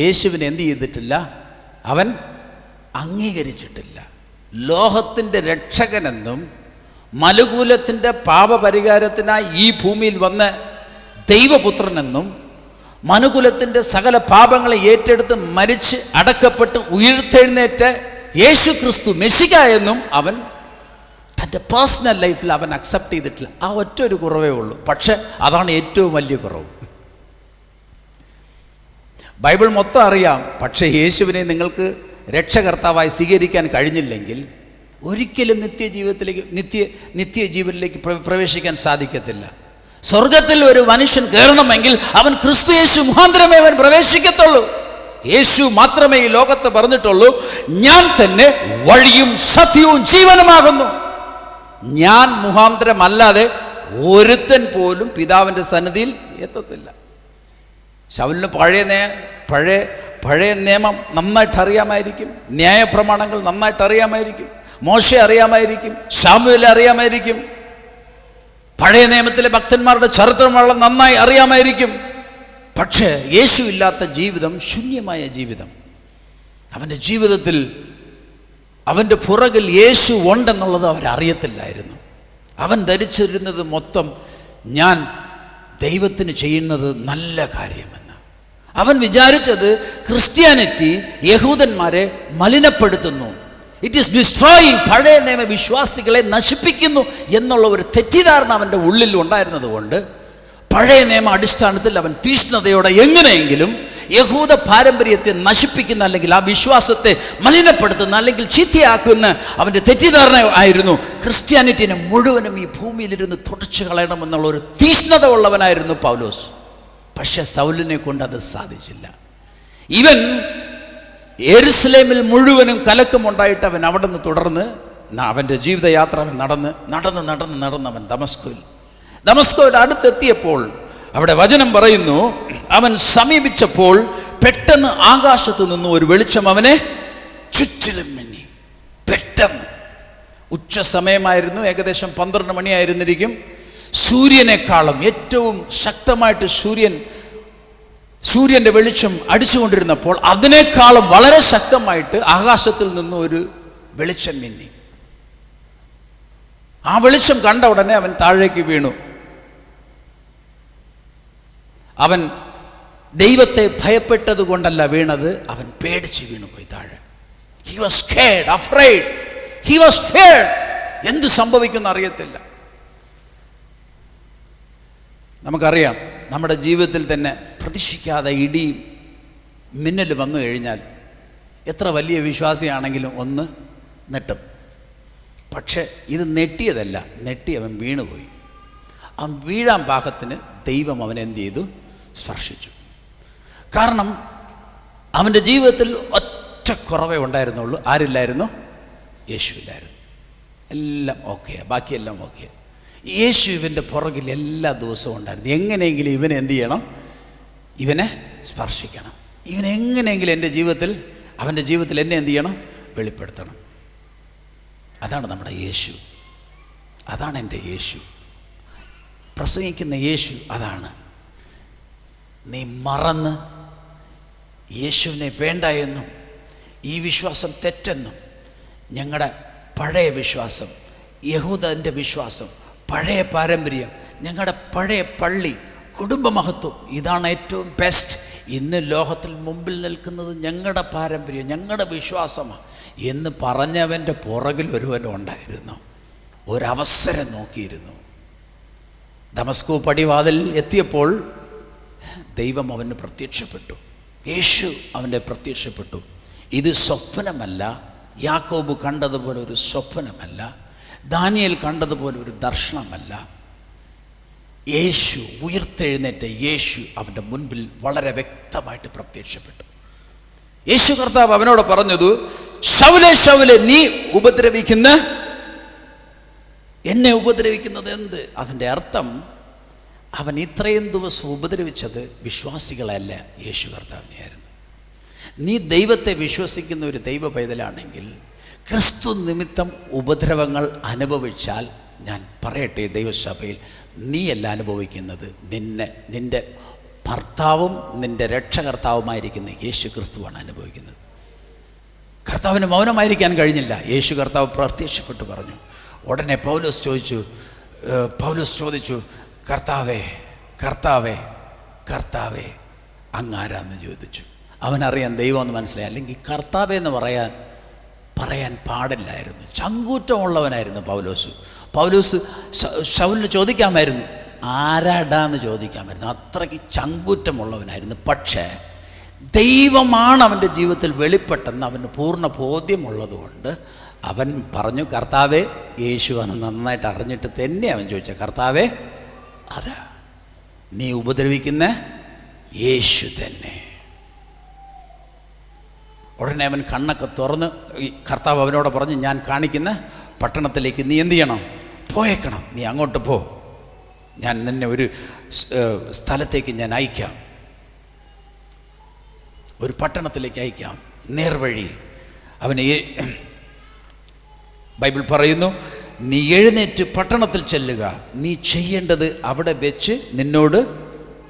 യേശുവിനെ എന്ത് ചെയ്തിട്ടില്ല? അവൻ അംഗീകരിച്ചിട്ടില്ല. ലോകത്തിൻ്റെ രക്ഷകനെന്നും മനുകുലത്തിൻ്റെ പാപപരിഹാരത്തിനായി ഈ ഭൂമിയിൽ വന്ന് ദൈവപുത്രനെന്നും മനുകുലത്തിൻ്റെ സകല പാപങ്ങളെ ഏറ്റെടുത്ത് മരിച്ച് അടക്കപ്പെട്ട് ഉയർത്തെഴുന്നേറ്റ് യേശു ക്രിസ്തു മെസ്സിഹ എന്നും അവൻ തൻ്റെ പേഴ്സണൽ ലൈഫിൽ അവൻ അക്സെപ്റ്റ് ചെയ്തിട്ടില്ല. ആ ഒറ്റൊരു കുറവേ ഉള്ളൂ. പക്ഷെ അതാണ് ഏറ്റവും വലിയ കുറവ്. ബൈബിൾ മൊത്തം അറിയാം, പക്ഷേ യേശുവിനെ നിങ്ങൾക്ക് രക്ഷകർത്താവായി സ്വീകരിക്കാൻ കഴിഞ്ഞില്ലെങ്കിൽ ഒരിക്കലും നിത്യജീവനിലേക്ക് പ്രവേശിക്കാൻ സാധിക്കത്തില്ല. സ്വർഗത്തിൽ ഒരു മനുഷ്യൻ കയറണമെങ്കിൽ അവൻ ക്രിസ്തു യേശു മുഖാന്തരമേ അവൻ പ്രവേശിക്കത്തുള്ളൂ. യേശു മാത്രമേ ഈ ലോകത്ത് പറഞ്ഞിട്ടുള്ളൂ, ഞാൻ തന്നെ വഴിയും സത്യവും ജീവനുമാകുന്നു. ഞാൻ മുഖാന്തരമല്ലാതെ ഒരുത്തൻ പോലും പിതാവിൻ്റെ സന്നിധിയിൽ എത്തത്തില്ല. ശൗലിന് പഴയ നിയമം നന്നായിട്ട് അറിയാമായിരിക്കും, ന്യായപ്രമാണങ്ങൾ നന്നായിട്ട് അറിയാമായിരിക്കും, മോശെ അറിയാമായിരിക്കും, ശമൂവേലിനെ അറിയാമായിരിക്കും, പഴയ നിയമത്തിലെ ഭക്തന്മാരുടെ ചരിത്രമുള്ള നന്നായി അറിയാമായിരിക്കും. പക്ഷേ യേശു ഇല്ലാത്ത ജീവിതം ശൂന്യമായ ജീവിതം. അവൻ്റെ ജീവിതത്തിൽ അവൻ്റെ പുറകിൽ യേശു ഉണ്ടെന്നുള്ളത് അവരറിയത്തില്ലായിരുന്നു. അവൻ ധരിച്ചിരുന്നത് മൊത്തം ഞാൻ ദൈവത്തിന് ചെയ്യുന്നത് നല്ല കാര്യമെന്ന്. അവൻ വിചാരിച്ചത് ക്രിസ്ത്യാനിറ്റി യഹൂദന്മാരെ മലിനപ്പെടുത്തുന്നു, ഇറ്റ് ഈസ് ഡിസ്ട്രോയിങ്, പഴയ നിയമ വിശ്വാസികളെ നശിപ്പിക്കുന്നു എന്നുള്ള ഒരു തെറ്റിദ്ധാരണ അവൻ്റെ ഉള്ളിൽ ഉണ്ടായിരുന്നത് കൊണ്ട് പഴയ നിയമ അടിസ്ഥാനത്തിൽ അവൻ തീഷ്ണതയോടെ എങ്ങനെയെങ്കിലും യഹൂദ പാരമ്പര്യത്തെ നശിപ്പിക്കുന്ന, അല്ലെങ്കിൽ ആ വിശ്വാസത്തെ മലിനപ്പെടുത്തുന്ന, അല്ലെങ്കിൽ ചീത്തയാക്കുന്ന അവൻ്റെ തെറ്റിദ്ധാരണ ആയിരുന്നു ക്രിസ്ത്യാനിറ്റിനെ മുഴുവനും ഈ ഭൂമിയിലിരുന്ന് തുടച്ചു കളയണമെന്നുള്ള ഒരു തീഷ്ണത ഉള്ളവനായിരുന്നു പൗലോസ്. പക്ഷെ സൗലിനെ കൊണ്ട് അത് സാധിച്ചില്ല. ഇവൻ യെരുശലേമിൽ മുഴുവനും കലക്കമുണ്ടായിട്ട് അവൻ അവിടെ നിന്ന് തുടർന്ന് അവൻ്റെ ജീവിതയാത്ര അവൻ നടന്ന് അവൻ ദമസ്കോയിൽ അടുത്തെത്തിയപ്പോൾ അവിടെ വചനം പറയുന്നു, അവൻ സമീപിച്ചപ്പോൾ പെട്ടെന്ന് ആകാശത്ത് നിന്ന് ഒരു വെളിച്ചം അവനെ ചുറ്റിലും മിന്നി. പെട്ടെന്ന് ഉച്ച സമയമായിരുന്നു, ഏകദേശം 12 മണിയായിരുന്നിരിക്കും. സൂര്യനേക്കാളും ഏറ്റവും ശക്തമായിട്ട് സൂര്യൻ്റെ വെളിച്ചം അടിച്ചുകൊണ്ടിരുന്നപ്പോൾ അതിനേക്കാളും വളരെ ശക്തമായിട്ട് ആകാശത്തിൽ നിന്ന് ഒരു വെളിച്ചം മിന്നി. ആ വെളിച്ചം കണ്ട ഉടനെ അവൻ താഴേക്ക് വീണു. അവൻ ദൈവത്തെ ഭയപ്പെട്ടത് കൊണ്ടല്ല വീണത്, അവൻ പേടിച്ച് വീണുപോയി താഴെ. He was scared, afraid. He was feared. എന്ത് സംഭവിക്കുമെന്ന് അറിയത്തില്ല. നമുക്കറിയാം, നമ്മുടെ ജീവിതത്തിൽ തന്നെ പ്രതീക്ഷിക്കാതെ ഇടിയും മിന്നൽ വന്നു കഴിഞ്ഞാൽ എത്ര വലിയ വിശ്വാസിയാണെങ്കിലും ഒന്ന് നെട്ടും. പക്ഷെ ഇത് നെട്ടിയതല്ല, നെട്ടി അവൻ വീണുപോയി. അവൻ വീഴാൻ പാകത്തിന് ദൈവം അവനെ എന്ത് ചെയ്തു? സ്പർശിച്ചു. കാരണം അവൻ്റെ ജീവിതത്തിൽ ഒറ്റ കുറവേ ഉണ്ടായിരുന്നുള്ളൂ. ആരില്ലായിരുന്നു? യേശുവില്ലായിരുന്നു. എല്ലാം ഓക്കെ, ബാക്കിയെല്ലാം ഓക്കെ. യേശു ഇവൻ്റെ പുറകിൽ എല്ലാ ദിവസവും ഉണ്ടായിരുന്നു. എങ്ങനെയെങ്കിലും ഇവനെ എന്ത് ചെയ്യണം? ഇവനെ സ്പർശിക്കണം. ഇവനെങ്ങനെയെങ്കിലും എൻ്റെ ജീവിതത്തിൽ, അവൻ്റെ ജീവിതത്തിൽ എന്നെ എന്ത് ചെയ്യണം? വെളിപ്പെടുത്തണം. അതാണ് നമ്മുടെ യേശു. അതാണ് എൻ്റെ യേശു. പ്രസംഗിക്കുന്ന യേശു അതാണ്. നീ മറന്ന് യേശുവിനെ വേണ്ട എന്നും ഈ വിശ്വാസം തെറ്റെന്നും, ഞങ്ങളുടെ പഴയ വിശ്വാസം, യഹൂദൻ്റെ വിശ്വാസം, പഴയ പാരമ്പര്യം, ഞങ്ങളുടെ പഴയ പള്ളി, കുടുംബമഹത്വം, ഇതാണ് ഏറ്റവും ബെസ്റ്റ്, ഇന്ന് ലോകത്തിൽ മുമ്പിൽ നിൽക്കുന്നത് ഞങ്ങളുടെ പാരമ്പര്യം, ഞങ്ങളുടെ വിശ്വാസമാണ് എന്ന് പറഞ്ഞവൻ്റെ പുറകിൽ ഒരുവനുണ്ടായിരുന്നു. ഒരവസരം നോക്കിയിരുന്നു. ദമസ്കൂ പടിവാതിൽ എത്തിയപ്പോൾ ദൈവം അവന് പ്രത്യക്ഷപ്പെട്ടു. യേശു അവൻ്റെ പ്രത്യക്ഷപ്പെട്ടു. ഇത് സ്വപ്നമല്ല. യാക്കോബ് കണ്ടതുപോലെ ഒരു സ്വപ്നമല്ല. ദാനിയേൽ കണ്ടതുപോലെ ഒരു ദർശനമല്ല. യേശു, ഉയർത്തെഴുന്നേറ്റ യേശു അവൻ്റെ മുൻപിൽ വളരെ വ്യക്തമായിട്ട് പ്രത്യക്ഷപ്പെട്ടു. യേശു കർത്താവ് അവനോട് പറഞ്ഞത്, ശൗലേ ശൗലേ, നീ എന്നെ ഉപദ്രവിക്കുന്നത് എന്ത്? അതിൻ്റെ അർത്ഥം അവൻ ഇത്രയും ദിവസം ഉപദ്രവിച്ചത് വിശ്വാസികളല്ല, യേശു കർത്താവിനെയായിരുന്നു. നീ ദൈവത്തെ വിശ്വസിക്കുന്ന ഒരു ദൈവ പൈതലാണെങ്കിൽ ക്രിസ്തു നിമിത്തം ഉപദ്രവങ്ങൾ അനുഭവിച്ചാൽ, ഞാൻ പറയട്ടെ ദൈവസഭയിൽ, നീയല്ല അനുഭവിക്കുന്നത്, നിൻ്റെ ഭർത്താവും നിൻ്റെ രക്ഷകർത്താവുമായിരിക്കുന്ന യേശു ക്രിസ്തുവാണ് അനുഭവിക്കുന്നത്. കർത്താവിന് മൗനമായിരിക്കാൻ കഴിഞ്ഞില്ല. യേശു കർത്താവ് പ്രത്യക്ഷപ്പെട്ടു പറഞ്ഞു. ഉടനെ പൗലോസ് ചോദിച്ചു, കർത്താവേ കർത്താവേ കർത്താവേ അങ്ങാരാന്ന് ചോദിച്ചു. അവനറിയാൻ ദൈവം എന്ന് മനസ്സിലായി. അല്ലെങ്കിൽ കർത്താവേ എന്ന് പറയാൻ പാടില്ലായിരുന്നു. ചങ്കൂറ്റമുള്ളവനായിരുന്നു പൗലോസ്. ശൗലിന് ചോദിക്കാമായിരുന്നു, ആരാടാന്ന് ചോദിക്കാമായിരുന്നു. അത്രയ്ക്ക് ചങ്കൂറ്റമുള്ളവനായിരുന്നു. പക്ഷേ ദൈവമാണ് അവൻ്റെ ജീവിതത്തിൽ വെളിപ്പെട്ടെന്ന് അവന് പൂർണ്ണ ബോധ്യമുള്ളതുകൊണ്ട് അവൻ പറഞ്ഞു, കർത്താവേ യേശു എന്ന് നന്നായിട്ട് അറിഞ്ഞിട്ട് തന്നെ അവൻ ചോദിച്ച, കർത്താവേ ആരാ? നീ ഉപദ്രവിക്കുന്ന യേശു തന്നെ. ഉടനെ അവൻ കണ്ണൊക്കെ തുറന്ന്, കർത്താവ് അവനോട് പറഞ്ഞു, ഞാൻ കാണിക്കുന്ന പട്ടണത്തിലേക്ക് നീ എന്ത് ചെയ്യണം? പോയേക്കണം. നീ അങ്ങോട്ട് പോ. ഞാൻ നിന്നെ ഒരു സ്ഥലത്തേക്ക് ഞാൻ അയക്കാം, ഒരു പട്ടണത്തിലേക്ക് അയക്കാം, നേർവഴി. അവന് ബൈബിൾ പറയുന്നു, നീ എഴുന്നേറ്റ് പട്ടണത്തിൽ ചെല്ലുക, നീ ചെയ്യേണ്ടത് അവിടെ വെച്ച് നിന്നോട്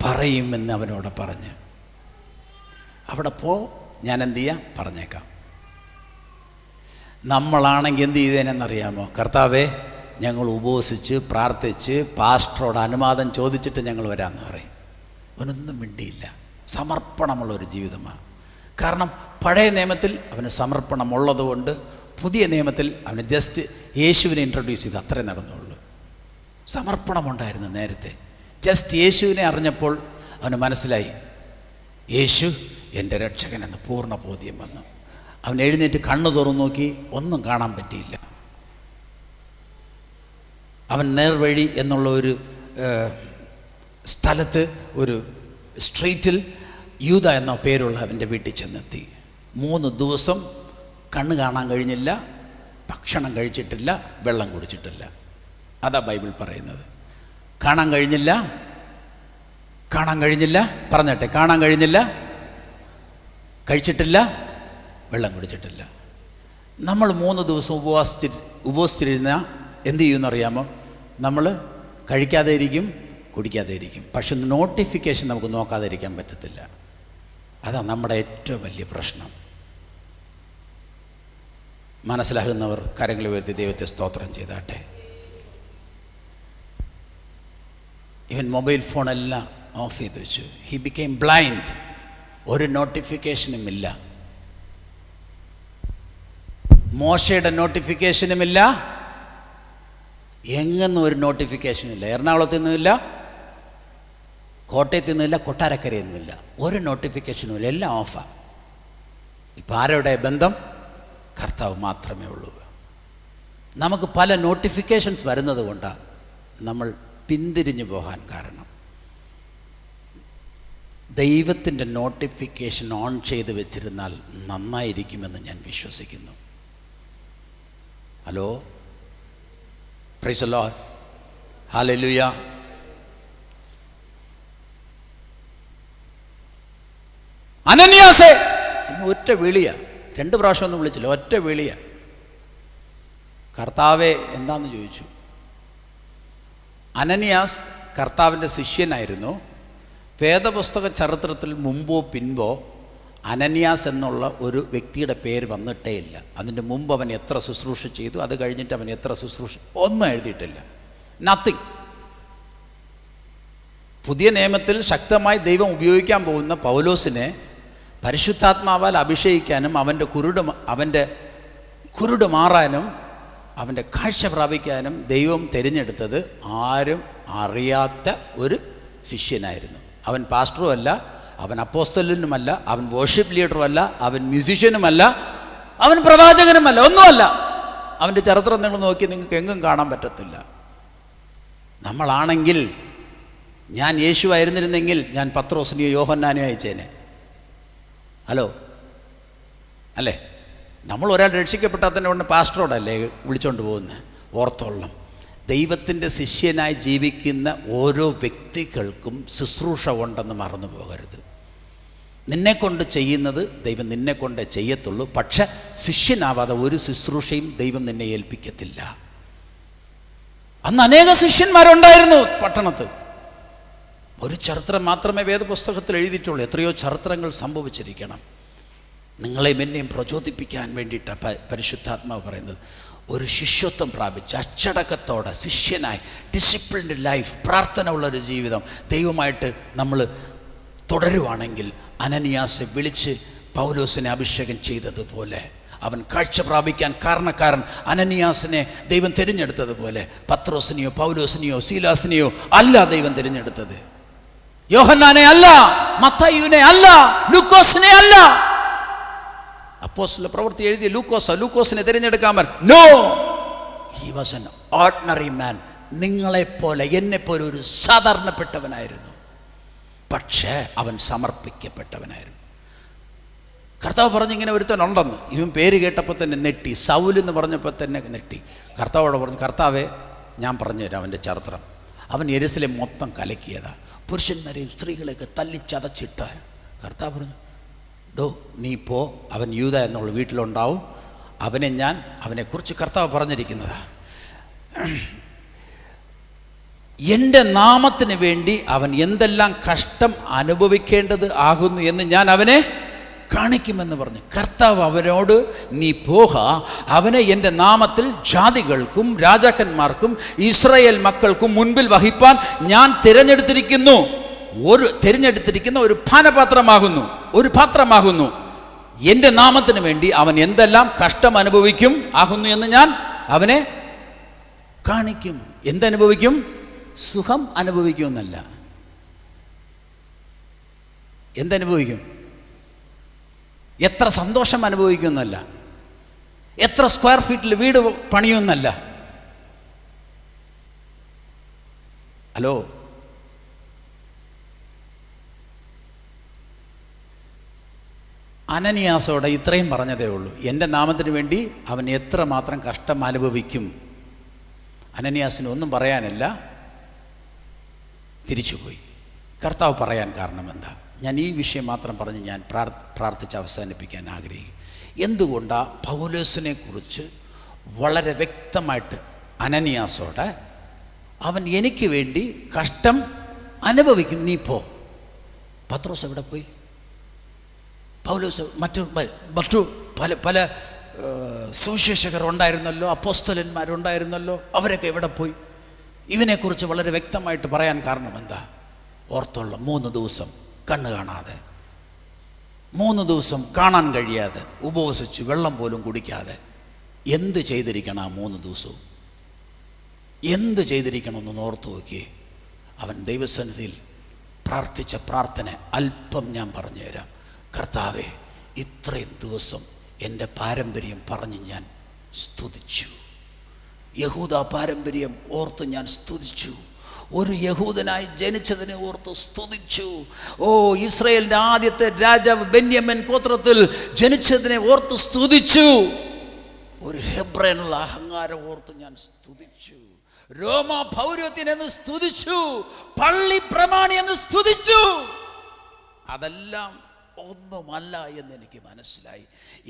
പറയുമെന്ന് അവനോട് പറഞ്ഞ്. അവിടെ പോ, ഞാൻ എന്ത് ചെയ്യാം? പറഞ്ഞേക്കാം. നമ്മളാണെങ്കിൽ എന്ത് ചെയ്തേനെന്നറിയാമോ? കർത്താവേ, ഞങ്ങൾ ഉപവസിച്ച് പ്രാർത്ഥിച്ച് പാസ്റ്ററോട് അനുവാദം ചോദിച്ചിട്ട് ഞങ്ങൾ വരാമെന്ന് പറയും. അവനൊന്നും മിണ്ടിയില്ല. സമർപ്പണമുള്ളൊരു ജീവിതമാണ്. കാരണം പഴയ നിയമത്തിൽ അവന് സമർപ്പണമുള്ളതുകൊണ്ട് പുതിയ നിയമത്തിൽ അവന് ജസ്റ്റ് യേശുവിനെ ഇൻട്രൊഡ്യൂസ് ചെയ്ത് അത്രേ നടന്നുള്ളൂ. സമർപ്പണമുണ്ടായിരുന്നു നേരത്തെ. ജസ്റ്റ് യേശുവിനെ അറിഞ്ഞപ്പോൾ അവന് മനസ്സിലായി, യേശു എൻ്റെ രക്ഷകനെന്ന് പൂർണ്ണ ബോധ്യം വന്നു. അവൻ എഴുന്നേറ്റ് കണ്ണു തുറന്നു നോക്കി, ഒന്നും കാണാൻ പറ്റിയില്ല. അവൻ നേർവഴി എന്നുള്ള ഒരു സ്ഥലത്ത്, ഒരു സ്ട്രീറ്റിൽ യൂദ എന്ന പേരുള്ള അവൻ്റെ വീട്ടിൽ ചെന്നെത്തി. 3 ദിവസം കണ്ണ് കാണാൻ കഴിഞ്ഞില്ല, ഭക്ഷണം കഴിച്ചിട്ടില്ല, വെള്ളം കുടിച്ചിട്ടില്ല. അതാ ബൈബിൾ പറയുന്നത്. കാണാൻ കഴിഞ്ഞില്ല, പറഞ്ഞട്ടെ, കാണാൻ കഴിഞ്ഞില്ല, കഴിച്ചിട്ടില്ല, വെള്ളം കുടിച്ചിട്ടില്ല. നമ്മൾ 3 ദിവസം ഉപവസിച്ചിരുന്ന എന്ത് ചെയ്യുമെന്നറിയാമോ? നമ്മൾ കഴിക്കാതെ ഇരിക്കും, കുടിക്കാതെ ഇരിക്കും. പക്ഷെ നോട്ടിഫിക്കേഷൻ നമുക്ക് നോക്കാതെ ഇരിക്കാൻ പറ്റത്തില്ല. അതാണ് നമ്മുടെ ഏറ്റവും വലിയ പ്രശ്നം. മനസ്സിലാകുന്നവർ കരങ്ങൾ ഉയർത്തി ദൈവത്തെ സ്തോത്രം ചെയ്താട്ടെ. ഇവൻ മൊബൈൽ ഫോണെല്ലാം ഓഫ് ചെയ്ത് വെച്ചു. He became blind. ഒരു നോട്ടിഫിക്കേഷനും ഇല്ല. മോശയുടെ നോട്ടിഫിക്കേഷനുമില്ല, എങ്ങൊന്നും ഒരു നോട്ടിഫിക്കേഷനില്ല. എറണാകുളത്തു നിന്നുമില്ല, കോട്ടയത്തു നിന്നുമില്ല, കൊട്ടാരക്കരയിൽ നിന്നുമില്ല. ഒരു നോട്ടിഫിക്കേഷനുമില്ല, എല്ലാം ഓഫാണ്. ഇപ്പം ആരുടെ ബന്ധം? കർത്താവ് മാത്രമേ ഉള്ളൂ. നമുക്ക് പല നോട്ടിഫിക്കേഷൻസ് വരുന്നത് കൊണ്ടാണ് നമ്മൾ പിന്തിരിഞ്ഞു പോകാൻ കാരണം? ദൈവത്തിൻ്റെ നോട്ടിഫിക്കേഷൻ ഓൺ ചെയ്ത് വെച്ചിരുന്നാൽ നന്നായിരിക്കുമെന്ന് ഞാൻ വിശ്വസിക്കുന്നു. Hello, praise the lord, hallelujah. അനന്യാസേ, ഒറ്റ വിളിയ, 2 പ്രാവശ്യം ഒന്നും വിളിച്ചില്ല, ഒറ്റ വിളിയ. കർത്താവേ എന്താന്ന് ചോദിച്ചു. അനന്യാസ് കർത്താവിൻ്റെ ശിഷ്യനായിരുന്നു. വേദപുസ്തക ചരിത്രത്തിൽ മുമ്പോ പിൻപോ അനന്യാസ് എന്നുള്ള ഒരു വ്യക്തിയുടെ പേര് വന്നിട്ടേ ഇല്ല. അതിൻ്റെ മുമ്പ് അവൻ എത്ര ശുശ്രൂഷ ചെയ്തു, അത് കഴിഞ്ഞിട്ട് അവൻ എത്ര ശുശ്രൂഷ, ഒന്നും എഴുതിയിട്ടില്ല. നത്തിങ്. പുതിയ നിയമത്തിൽ ശക്തമായി ദൈവം ഉപയോഗിക്കാൻ പോകുന്ന പൗലോസിനെ പരിശുദ്ധാത്മാവാൽ അഭിഷേകിക്കാനും അവൻ്റെ കുരുട് മാറാനും അവൻ്റെ കാഴ്ച പ്രാപിക്കാനും ദൈവം തിരഞ്ഞെടുത്തത് ആരും അറിയാത്ത ഒരു ശിഷ്യനായിരുന്നു. അവൻ പാസ്റ്ററും അല്ല, അവൻ അപ്പോസ്തലനുമല്ല, അവൻ വർഷിപ്പ് ലീഡറുമല്ല, അവൻ മ്യൂസിഷ്യനുമല്ല, അവൻ പ്രവാചകനുമല്ല, ഒന്നുമല്ല. അവൻ്റെ ചരിത്രം നിങ്ങൾ നോക്കി നിങ്ങൾക്ക് എങ്ങും കാണാൻ പറ്റത്തില്ല. നമ്മളാണെങ്കിൽ, ഞാൻ യേശു ആയിരുന്നിരുന്നെങ്കിൽ ഞാൻ പത്രോസിനെയോ യോഹന്നാനെയോ അയച്ചേനെ. ഹലോ, അല്ലേ? നമ്മൾ ഒരാൾ രക്ഷിക്കപ്പെട്ടാൽ തന്നെ ഉടനെ പാസ്റ്ററോടല്ലേ വിളിച്ചുകൊണ്ട് പോകുന്നത്? ഓർത്തോളം, ദൈവത്തിൻ്റെ ശിഷ്യനായി ജീവിക്കുന്ന ഓരോ വ്യക്തികൾക്കും ശുശ്രൂഷ ഉണ്ടെന്ന് മറന്നു പോകരുത്. നിന്നെക്കൊണ്ട് ചെയ്യുന്നത് ദൈവം നിന്നെക്കൊണ്ട് ചെയ്യത്തുള്ളൂ. പക്ഷെ ശിഷ്യനാവാതെ ഒരു ശുശ്രൂഷയും ദൈവം നിന്നെ ഏൽപ്പിക്കത്തില്ല. അന്ന് അനേക ശിഷ്യന്മാരുണ്ടായിരുന്നു പട്ടണത്ത്. ഒരു ചരിത്രം മാത്രമേ വേദപുസ്തകത്തിൽ എഴുതിയിട്ടുള്ളൂ. എത്രയോ ചരിത്രങ്ങൾ സംഭവിച്ചിരിക്കണം. നിങ്ങളെയും എന്നെയും പ്രചോദിപ്പിക്കാൻ വേണ്ടിയിട്ടാണ് പരിശുദ്ധാത്മാവ് പറയുന്നത്. ഒരു ശിഷ്യത്വം പ്രാപിച്ച് അച്ചടക്കത്തോടെ ശിഷ്യനായി ഡിസിപ്ലിൻഡ് ലൈഫ്, പ്രാർത്ഥന ഉള്ളൊരു ജീവിതം ദൈവമായിട്ട് നമ്മൾ തുടരുവാണെങ്കിൽ, അനനിയാസെ വിളിച്ച് പൗലോസിനെ അഭിഷേകം ചെയ്തതുപോലെ, അവൻ കാഴ്ച പ്രാപിക്കാൻ കാരണക്കാരൻ അനനിയാസിനെ ദൈവം തിരഞ്ഞെടുത്തതുപോലെ, പത്രോസിനെയോ പൗലോസിനെയോ സീലാസിനെയോ അല്ല ദൈവം തിരഞ്ഞെടുത്തത്. യോഹന്നാനെ അല്ല, മത്തായിയെ അല്ല, ലൂക്കോസിനെ അല്ല. അപ്പോസ്തല പ്രവൃത്തി എഴുതിയ ലൂക്കോസിനെ തിരഞ്ഞെടുക്കാൻ no, he was an ordinary man. നിങ്ങളെപ്പോലെ എന്നെപ്പോലെ ഒരു സാധാരണപ്പെട്ടവനായിരുന്നു. പക്ഷേ അവൻ സമർപ്പിക്കപ്പെട്ടവനായിരുന്നു. കർത്താവ് പറഞ്ഞിങ്ങനെ ഒരുത്തനുണ്ടെന്ന്. ഇവൻ പേര് കേട്ടപ്പോൾ തന്നെ നെട്ടി. സൗൽ എന്ന് പറഞ്ഞപ്പോൾ തന്നെ നെട്ടി. കർത്താവോട് പറഞ്ഞു, കർത്താവേ ഞാൻ പറഞ്ഞുതരാം അവൻ്റെ ചരിത്രം. അവൻ യെരൂശലേം മൊത്തം കലക്കിയതാണ്. പുരുഷന്മാരെയും സ്ത്രീകളെയൊക്കെ തല്ലിച്ചതച്ചിട്ട്. കർത്താവ് പറഞ്ഞു, ഡോ നീ പോ, അവൻ യൂദ എന്നുള്ള വീട്ടിലുണ്ടാവും. അവനെക്കുറിച്ച് കർത്താവ് പറഞ്ഞിരിക്കുന്നതാണ്, എൻ്റെ നാമത്തിന് വേണ്ടി അവൻ എന്തെല്ലാം കഷ്ടം അനുഭവിക്കേണ്ടത് ആകുന്നു എന്ന് ഞാൻ അവനെ കാണിക്കുമെന്ന് പറഞ്ഞു. കർത്താവ് അവനോട്, നീ പോക, അവനെ എൻ്റെ നാമത്തിൽ ജാതികൾക്കും രാജാക്കന്മാർക്കും ഇസ്രായേൽ മക്കൾക്കും മുൻപിൽ വഹിപ്പാൻ ഞാൻ തിരഞ്ഞെടുത്തിരിക്കുന്ന ഒരു പാത്രമാകുന്നു. എൻ്റെ നാമത്തിന് വേണ്ടി അവൻ എന്തെല്ലാം കഷ്ടം അനുഭവിക്കും ആകുന്നു എന്ന് ഞാൻ അവനെ കാണിക്കും. എന്തനുഭവിക്കും? സുഖം അനുഭവിക്കുമെന്നല്ല. എന്തനുഭവിക്കും? എത്ര സന്തോഷം അനുഭവിക്കുമെന്നല്ല. എത്ര സ്ക്വയർ ഫീറ്റിൽ വീട് പണിയുമെന്നല്ല. ഹലോ, അനനിയാസോടെ ഇത്രയും പറഞ്ഞതേ ഉള്ളൂ. എൻ്റെ നാമത്തിന് വേണ്ടി അവൻ എത്രമാത്രം കഷ്ടം അനുഭവിക്കും. അനനിയാസിന് ഒന്നും പറയാനില്ല, തിരിച്ചുപോയി. കർത്താവ് പറയാൻ കാരണം എന്താ? ഞാൻ ഈ വിഷയം മാത്രം പറഞ്ഞ് ഞാൻ പ്രാർത്ഥിച്ച് അവസാനിപ്പിക്കാൻ ആഗ്രഹിക്കും. എന്തുകൊണ്ടാണ് പൗലോസിനെ കുറിച്ച് വളരെ വ്യക്തമായിട്ട് അനനിയാസോടെ അവൻ എനിക്ക് വേണ്ടി കഷ്ടം അനുഭവിക്കും, നീ പോ. പത്രോസ് എവിടെ പോയി? പൗലോസ് മറ്റു പല സുവിശേഷകർ ഉണ്ടായിരുന്നല്ലോ, അപ്പോസ്തലന്മാരുണ്ടായിരുന്നല്ലോ, അവരൊക്കെ എവിടെ പോയി? ഇവനെക്കുറിച്ച് വളരെ വ്യക്തമായിട്ട് പറയാൻ കാരണം എന്താ? ഓർത്തുള്ള 3 ദിവസം കണ്ണ് കാണാതെ, 3 ദിവസം കാണാൻ കഴിയാതെ ഉപവസിച്ച് വെള്ളം പോലും കുടിക്കാതെ എന്ത് ചെയ്തിരിക്കണം? ആ 3 ദിവസവും എന്ത് ചെയ്തിരിക്കണമെന്ന് ഓർത്തു നോക്കിയേ. അവൻ ദൈവസന്നിധിയിൽ പ്രാർത്ഥിച്ച പ്രാർത്ഥന അല്പം ഞാൻ പറഞ്ഞുതരാം. കർത്താവേ, ഇത്രയും ദിവസം എൻ്റെ പാരമ്പര്യം പറഞ്ഞ് ഞാൻ സ്തുതിച്ചു, യഹൂദ പാരമ്പര്യം ഓർത്ത് ഞാൻ സ്തുതിച്ചു. ഒരു യഹൂദനായി ജനിച്ചതിനെ ഓർത്ത് സ്തുതിച്ചു. ഓ, ഇസ്രായേലിൻ്റെ ആദ്യത്തെ രാജാവ് ബെന്യാമിൻ ഗോത്രത്തിൽ ജനിച്ചതിനെ ഓർത്ത് സ്തുതിച്ചു. ഒരു ഹെബ്രനുള്ള അഹങ്കാരം ഓർത്ത് ഞാൻ സ്തുതിച്ചു. റോമ പൗരോഹിത്യനെന്ന് സ്തുതിച്ചു. പള്ളി പ്രമാണി എന്ന് സ്തുതിച്ചു. അതെല്ലാം ഒന്നുമല്ല എന്ന് എനിക്ക് മനസ്സിലായി.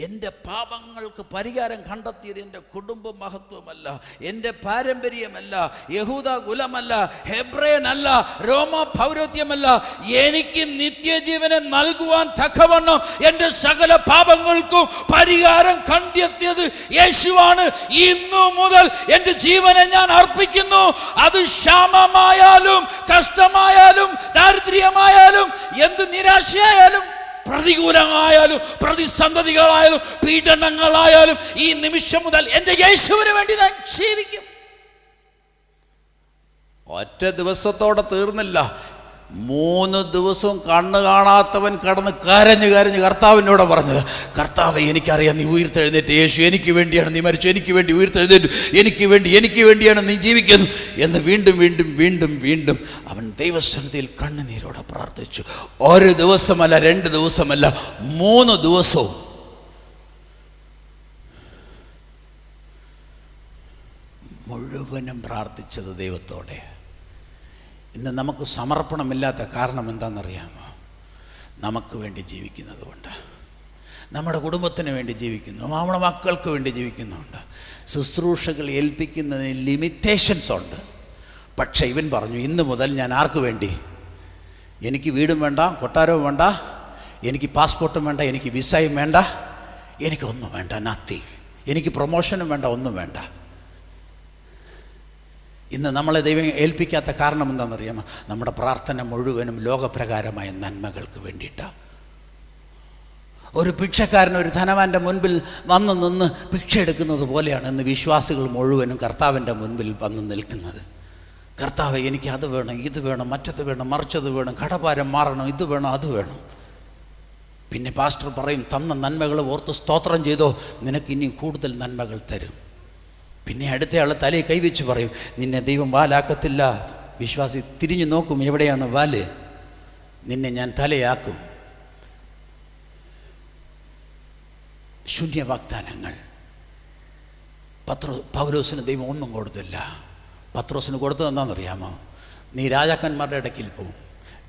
എൻ്റെ പാപങ്ങൾക്ക് പരിഹാരം കണ്ടെത്തിയത് എൻ്റെ കുടുംബ മഹത്വമല്ല, എൻ്റെ പാരമ്പര്യമല്ല, യഹൂദ കുലമല്ല, ഹെബ്രയനല്ല, റോമ പൗരോഹിത്യമല്ല. എനിക്ക് നിത്യജീവനെ നൽകുവാൻ തക്കവണ്ണം എൻ്റെ സകല പാപങ്ങൾക്കും പരിഹാരം കണ്ടെത്തിയത് യേശുവാണ്. ഇന്നു മുതൽ എൻ്റെ ജീവനെ ഞാൻ അർപ്പിക്കുന്നു. അത് ക്ഷാമമായാലും കഷ്ടമായാലും ദാരിദ്ര്യമായാലും എന്ത് നിരാശയായാലും പ്രതികൂലമായാലും പ്രതിസന്ധികളായാലും പീഡനങ്ങളായാലും ഈ നിമിഷം മുതൽ എൻ്റെ യേശുവിന് വേണ്ടി ഞാൻ ജീവിക്കും. ഒറ്റ ദിവസത്തോടെ തീർന്നില്ല. 3 ദിവസവും കണ്ണ് കാണാത്തവൻ കടന്ന് കരഞ്ഞ് കർത്താവിനോട് പറഞ്ഞത്, കർത്താവേ, എനിക്കറിയാം നീ ഉയർത്തെഴുന്നേറ്റ്. യേശു, എനിക്ക് വേണ്ടിയാണ് നീ മരിച്ചു, എനിക്ക് വേണ്ടി ഉയർത്തെഴുന്നേറ്റു, എനിക്ക് വേണ്ടിയാണ് നീ ജീവിക്കുന്നു എന്ന് വീണ്ടും വീണ്ടും വീണ്ടും വീണ്ടും അവൻ ദൈവസന്നിധിയിൽ കണ്ണുനീരോടെ പ്രാർത്ഥിച്ചു. 1 ദിവസമല്ല, 2 ദിവസമല്ല, 3 ദിവസവും മുഴുവനും പ്രാർത്ഥിച്ചത് ദൈവത്തോടെ. ഇന്ന് നമുക്ക് സമർപ്പണമില്ലാത്ത കാരണം എന്താണെന്നറിയാമോ? നമുക്ക് വേണ്ടി ജീവിക്കുന്നത് കൊണ്ട്, നമ്മുടെ കുടുംബത്തിന് വേണ്ടി ജീവിക്കുന്നു, നമ്മുടെ മക്കൾക്ക് വേണ്ടി ജീവിക്കുന്നുണ്ട്. ശുശ്രൂഷകൾ ഏൽപ്പിക്കുന്നതിന് ലിമിറ്റേഷൻസ് ഉണ്ട്. പക്ഷേ ഇവൻ പറഞ്ഞു, ഇന്ന് മുതൽ ഞാൻ ആർക്ക് വേണ്ടി? എനിക്ക് വീടും വേണ്ട, കൊട്ടാരവും വേണ്ട, എനിക്ക് പാസ്പോർട്ടും വേണ്ട, എനിക്ക് വിസയും വേണ്ട, എനിക്കൊന്നും വേണ്ട, നത്തിങ്. എനിക്ക് പ്രൊമോഷനും വേണ്ട, ഒന്നും വേണ്ട. ഇന്ന് നമ്മളെ ദൈവം ഏൽപ്പിക്കാത്ത കാരണം എന്താണെന്നറിയാമോ? നമ്മുടെ പ്രാർത്ഥന മുഴുവനും ലോകപ്രകാരമായ നന്മകൾക്ക് വേണ്ടിയിട്ടാണ്. ഒരു ഭിക്ഷക്കാരൻ ഒരു ധനവാൻ്റെ മുൻപിൽ വന്നു നിന്ന് ഭിക്ഷ എടുക്കുന്നത് പോലെയാണ് ഇന്ന് വിശ്വാസികൾ മുഴുവനും കർത്താവിൻ്റെ മുൻപിൽ വന്ന് നിൽക്കുന്നത്. കർത്താവേ, എനിക്ക് അത് വേണം, ഇത് വേണം, മറ്റത് വേണം, മറിച്ചത് വേണം, കടഭാരം മാറണം, ഇത് വേണം, അത് വേണം. പിന്നെ പാസ്റ്റർ പറയും, തന്ന നന്മകൾ ഓർത്ത് സ്തോത്രം ചെയ്തോ, നിനക്ക് ഇനി കൂടുതൽ നന്മകൾ തരും. പിന്നെ അടുത്തയാൾ തലയിൽ കൈവച്ച് പറയും, നിന്നെ ദൈവം വാലാക്കത്തില്ല. വിശ്വാസി തിരിഞ്ഞു നോക്കും, എവിടെയാണ് വാല്? നിന്നെ ഞാൻ തലയാക്കും. ശൂന്യവാഗ്ദാനങ്ങൾ. പൗലോസിന് ദൈവം ഒന്നും കൊടുത്തില്ല. പത്രോസിന് കൊടുത്തത് എന്താണെന്നറിയാമോ? നീ രാജാക്കന്മാരുടെ ഇടയ്ക്കിൽ പോവും,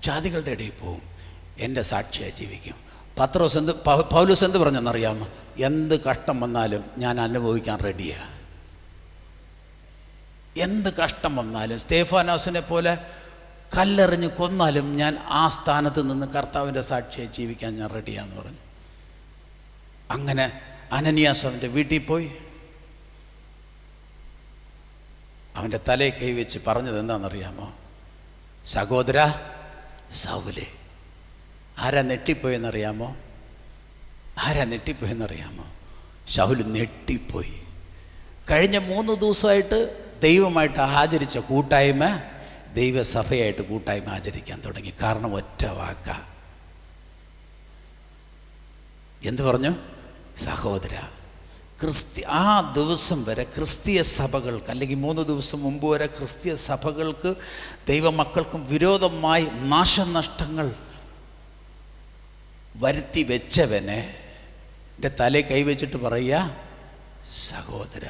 ജാതികളുടെ ഇടയിൽ പോവും, എൻ്റെ സാക്ഷിയായി ജീവിക്കും. പൗലോസ് എന്ത് പറഞ്ഞെന്നറിയാമോ? എന്ത് കഷ്ടം വന്നാലും ഞാൻ അനുഭവിക്കാൻ റെഡിയാണ്. എന്ത് കഷ്ടം വന്നാലും, സ്തേഫാനോസിനെ പോലെ കല്ലെറിഞ്ഞ് കൊന്നാലും ഞാൻ ആ സ്ഥാനത്ത് നിന്ന് കർത്താവിൻ്റെ സാക്ഷിയായി ജീവിക്കാൻ ഞാൻ റെഡിയാന്ന് പറഞ്ഞു. അങ്ങനെ അനനിയാസ് അവൻ്റെ വീട്ടിൽ പോയി. അവൻ്റെ തലയിൽ കൈവച്ച് പറഞ്ഞത് എന്താണെന്നറിയാമോ? സഹോദര സൗലേ. ആരാ നെട്ടിപ്പോയെന്നറിയാമോ? ശൗല് നെട്ടിപ്പോയി. കഴിഞ്ഞ 3 ദിവസമായിട്ട് ദൈവമായിട്ട് ആചരിച്ച കൂട്ടായ്മ ദൈവസഭയായിട്ട് കൂട്ടായ്മ ആചരിക്കാൻ തുടങ്ങി. കാരണം ഒറ്റ വാക്ക. എന്ത് പറഞ്ഞു? സഹോദര. ആ ദിവസം വരെ ക്രിസ്തീയ സഭകൾക്ക്, അല്ലെങ്കിൽ 3 ദിവസം മുമ്പ് വരെ ക്രിസ്തീയ സഭകൾക്ക്, ദൈവമക്കൾക്കും വിരോധമായി നാശനഷ്ടങ്ങൾ വരുത്തി വെച്ചവനെ എൻ്റെ തലയിൽ കൈവച്ചിട്ട് പറയുക, സഹോദര.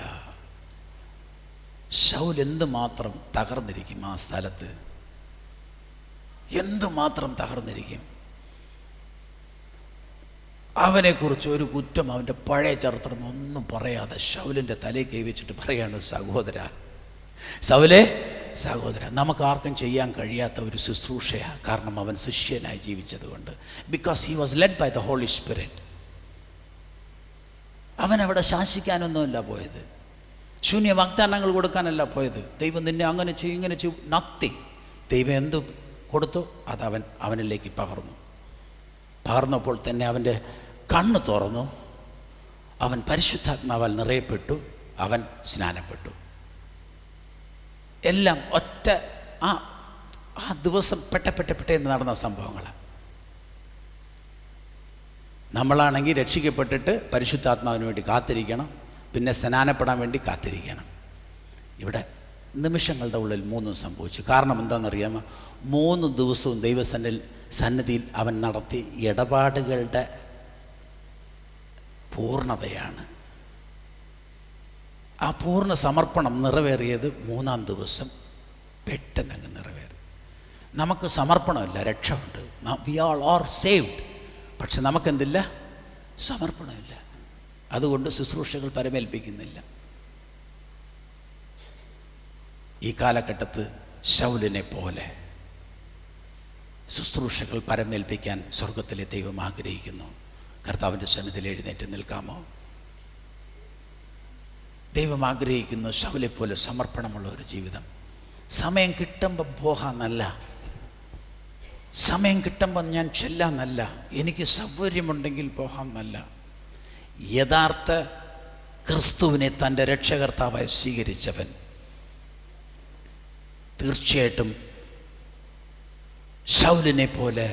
ശൗൽ എന്തുമാത്രം തകർന്നിരിക്കും ആ സ്ഥലത്ത്, എന്തുമാത്രം തകർന്നിരിക്കും. അവനെക്കുറിച്ച് ഒരു കുറ്റം, അവൻ്റെ പഴയ ചരിത്രം ഒന്നും പറയാതെ ശൗലിൻ്റെ തലയിൽ കൈവച്ചിട്ട് പറയാണ്, സഹോദര, ശൗലേ, സഹോദര. നമുക്ക് ആർക്കും ചെയ്യാൻ കഴിയാത്ത ഒരു ശുശ്രൂഷയാണ്. കാരണം അവൻ ശിഷ്യനായി ജീവിച്ചത് കൊണ്ട്. Because he was led by the Holy Spirit. അവനവിടെ ശാസിക്കാനൊന്നുമല്ല പോയത്, ശൂന്യ വാഗ്ദാനങ്ങൾ കൊടുക്കാനല്ല പോയത്. ദൈവം നിന്നെ അങ്ങനെ ചെയ്യും, ഇങ്ങനെ ചെയ്യും, നത്തിങ്. ദൈവം എന്ത് കൊടുത്തു അത് അവനിലേക്ക് പകർന്നപ്പോൾ തന്നെ അവൻ്റെ കണ്ണ് തുറന്നു. അവൻ പരിശുദ്ധാത്മാവാൽ നിറയപ്പെട്ടു. അവൻ സ്നാനപ്പെട്ടു. എല്ലാം ഒറ്റ ആ ദിവസം പെട്ടെന്ന് നടന്ന സംഭവങ്ങളാണ്. നമ്മളാണെങ്കിൽ രക്ഷിക്കപ്പെട്ടിട്ട് പരിശുദ്ധാത്മാവിന് വേണ്ടി കാത്തിരിക്കണം, പിന്നെ സ്നാനപ്പെടാൻ വേണ്ടി കാത്തിരിക്കണം. ഇവിടെ നിമിഷങ്ങളുടെ ഉള്ളിൽ മൂന്നും സംഭവിച്ചു. കാരണം എന്താണെന്നറിയാമോ? 3 ദിവസവും ദൈവസന്നിധിയിൽ അവൻ നടത്തിയ ഇടപാടുകളുടെ പൂർണ്ണതയാണ്. ആ പൂർണ്ണ സമർപ്പണം നിറവേറിയത് 3-ാം ദിവസം പെട്ടെന്നങ്ങ് നിറവേറി. നമുക്ക് സമർപ്പണമില്ല, രക്ഷയുണ്ട്. We all are saved. പക്ഷെ നമുക്കെന്തില്ല? സമർപ്പണമില്ല. അതുകൊണ്ട് ശുശ്രൂഷകൾ പരമേൽപ്പിക്കുന്നില്ല. ഈ കാലഘട്ടത്ത് ശൗലിനെ പോലെ ശുശ്രൂഷകൾ പരമേൽപ്പിക്കാൻ സ്വർഗത്തിലെ ദൈവം ആഗ്രഹിക്കുന്നു. കർത്താവിൻ്റെ സന്നിധിയിൽ എഴുന്നേറ്റ് നിൽക്കാമോ? ദൈവം ആഗ്രഹിക്കുന്നു ശൗലെ പോലെ സമർപ്പണമുള്ള ഒരു ജീവിതം. സമയം കിട്ടുമ്പം പോകാമെന്നല്ല, സമയം കിട്ടുമ്പം ഞാൻ ചെല്ലാമെന്നല്ല, എനിക്ക് സൗകര്യമുണ്ടെങ്കിൽ പോകാമെന്നല്ല. യഥാർത്ഥ ക്രിസ്തുവിനെ തൻ്റെ രക്ഷകർത്താവായി സ്വീകരിച്ചവൻ തീർച്ചയായിട്ടും ശൗലിനെ പോലെ,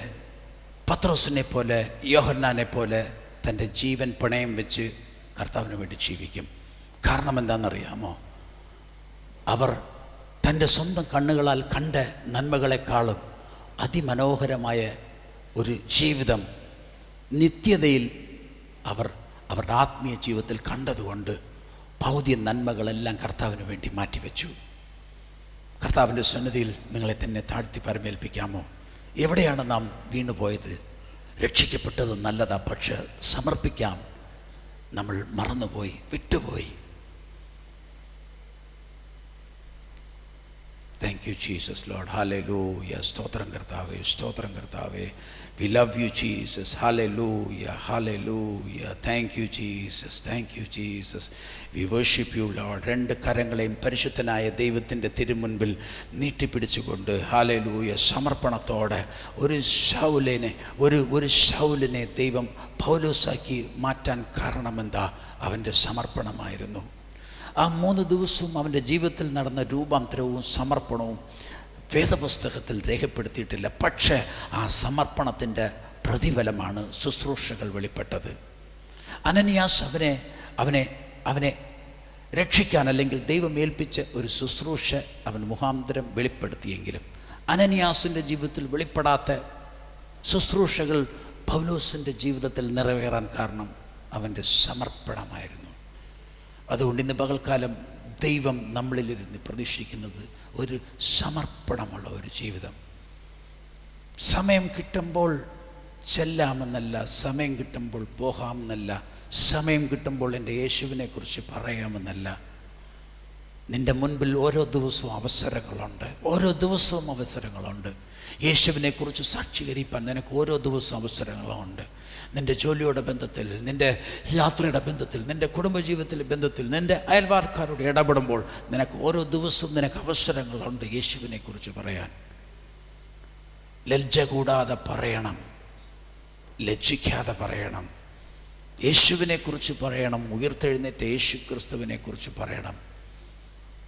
പത്രോസിനെ പോലെ, യോഹന്നാനെ പോലെ തൻ്റെ ജീവൻ പണയം വെച്ച് കർത്താവിന് വേണ്ടി ജീവിക്കും. കാരണം എന്താണെന്നറിയാമോ? അവർ തൻ്റെ സ്വന്തം കണ്ണുകളാൽ കണ്ട നന്മകളെക്കാളും അതിമനോഹരമായ ഒരു ജീവിതം നിത്യതയിൽ അവരുടെ ആത്മീയ ജീവിതത്തിൽ കണ്ടതുകൊണ്ട് ഭൗതിക നന്മകളെല്ലാം കർത്താവിന് വേണ്ടി മാറ്റിവെച്ചു. കർത്താവിൻ്റെ സന്നിധിയിൽ നിങ്ങളെ തന്നെ താഴ്ത്തി പരമേൽപ്പിക്കാമോ? എവിടെയാണ് നാം വീണുപോയത്? രക്ഷിക്കപ്പെട്ടത് നല്ലതാ, പക്ഷെ സമർപ്പിക്കാം നമ്മൾ മറന്നുപോയി, വിട്ടുപോയി. Thank you Jesus Lord. Hallelujah. സ്തോത്രം കർത്താവേ, സ്തോത്രം കർത്താവേ. We love you Jesus. Hallelujah, hallelujah. Thank you Jesus, thank you Jesus. We worship you Lord. 2 കരങ്ങളെയും പരിശുദ്ധനായ ദൈവത്തിൻ്റെ തിരുമുൻപിൽ നീട്ടിപ്പിടിച്ചുകൊണ്ട് ഹല്ലേലൂയ സമർപ്പണത്തോടെ ഒരു ശൗലിനെ ദൈവം പൗലോസാക്കി മാറ്റാൻ കാരണമെന്താ? അവൻ്റെ സമർപ്പണമായിരുന്നു. ആ 3 ദിവസവും അവൻ്റെ ജീവിതത്തിൽ നടന്ന രൂപാന്തരവും സമർപ്പണവും വേദപുസ്തകത്തിൽ രേഖപ്പെടുത്തിയിട്ടില്ല. പക്ഷേ ആ സമർപ്പണത്തിൻ്റെ പ്രതിഫലമാണ് ശുശ്രൂഷകൾ വെളിപ്പെട്ടത്. അനനിയാസ് അവനെ രക്ഷിക്കാൻ, അല്ലെങ്കിൽ ദൈവം ഏൽപ്പിച്ച ഒരു ശുശ്രൂഷ അവൻ മുഖാന്തരം വെളിപ്പെടുത്തിയെങ്കിലും അനനിയാസിൻ്റെ ജീവിതത്തിൽ വെളിപ്പെടാത്ത ശുശ്രൂഷകൾ പൗലോസിൻ്റെ ജീവിതത്തിൽ നിറവേറാൻ കാരണം അവൻ്റെ സമർപ്പണമായിരുന്നു. അതുകൊണ്ട് ഇന്ന് പകൽക്കാലം ദൈവം നമ്മളിലിരുന്ന് പ്രതീക്ഷിക്കുന്നത് ഒരു സമർപ്പണമുള്ള ഒരു ജീവിതം. സമയം കിട്ടുമ്പോൾ ചെല്ലാമെന്നല്ല, സമയം കിട്ടുമ്പോൾ പോകാമെന്നല്ല, സമയം കിട്ടുമ്പോൾ എൻ്റെ യേശുവിനെക്കുറിച്ച് പറയാമെന്നല്ല. നിൻ്റെ മുൻപിൽ ഓരോ ദിവസവും അവസരങ്ങളുണ്ട്, ഓരോ ദിവസവും അവസരങ്ങളുണ്ട്. യേശുവിനെക്കുറിച്ച് സാക്ഷീകരിക്കാൻ നിനക്ക് ഓരോ ദിവസവും അവസരങ്ങളുണ്ട്. നിൻ്റെ ജോലിയുടെ ബന്ധത്തിൽ, നിൻ്റെ യാത്രയുടെ ബന്ധത്തിൽ, നിൻ്റെ കുടുംബജീവിതത്തിലെ ബന്ധത്തിൽ, നിൻ്റെ അയൽവാർക്കാരോട് ഇടപെടുമ്പോൾ നിനക്ക് ഓരോ ദിവസവും നിനക്ക് അവസരങ്ങളുണ്ട് യേശുവിനെക്കുറിച്ച് പറയാൻ. ലജ്ജ കൂടാതെ പറയണം, ലജ്ജിക്കാതെ പറയണം. യേശുവിനെക്കുറിച്ച് പറയണം, ഉയർത്തെഴുന്നേറ്റ യേശു ക്രിസ്തുവിനെക്കുറിച്ച് പറയണം.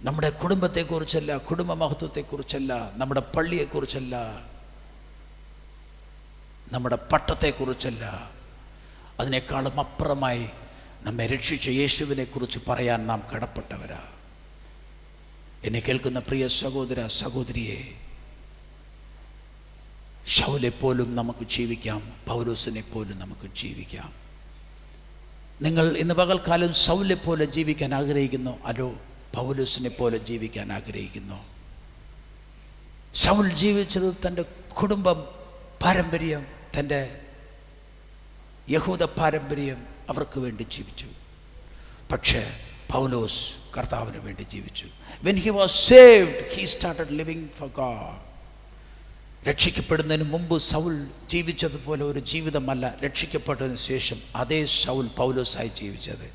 നമ്മുടെ കുടുംബത്തെക്കുറിച്ചല്ല, കുടുംബ മഹത്വത്തെക്കുറിച്ചല്ല, നമ്മുടെ പള്ളിയെക്കുറിച്ചല്ല, നമ്മുടെ പട്ടത്തെക്കുറിച്ചല്ല, അതിനേക്കാളും അപ്പുറമായി നമ്മെ രക്ഷിച്ച യേശുവിനെക്കുറിച്ച് പറയാൻ നാം കടപ്പെട്ടവരാ. എന്നെ കേൾക്കുന്ന പ്രിയ സഹോദര സഹോദരിയെ, ശൗലെപ്പോലും നമുക്ക് ജീവിക്കാം, പൗലോസിനെ പോലും നമുക്ക് ജീവിക്കാം. നിങ്ങൾ ഇന്ന് പകൽക്കാലം ശൗലെ പോലെ ജീവിക്കാൻ ആഗ്രഹിക്കുന്നു, അതോ പൗലോസിനെ പോലെ ജീവിക്കാൻ ആഗ്രഹിക്കുന്നു? ശൗൽ ജീവിച്ചത് തൻ്റെ കുടുംബം പാരമ്പര്യം, തൻ്റെ യഹൂദ പാരമ്പര്യം അവർക്ക് വേണ്ടി ജീവിച്ചു. പക്ഷേ പൗലോസ് കർത്താവിന് വേണ്ടി ജീവിച്ചു. When he was saved, he started living for God. രക്ഷിക്കപ്പെടുന്നതിന് മുമ്പ് സൗൽ ജീവിച്ചതുപോലെ ഒരു ജീവിതമല്ല രക്ഷിക്കപ്പെട്ടതിന് ശേഷം അതേ സൗൽ പൗലോസായി ജീവിച്ചത്.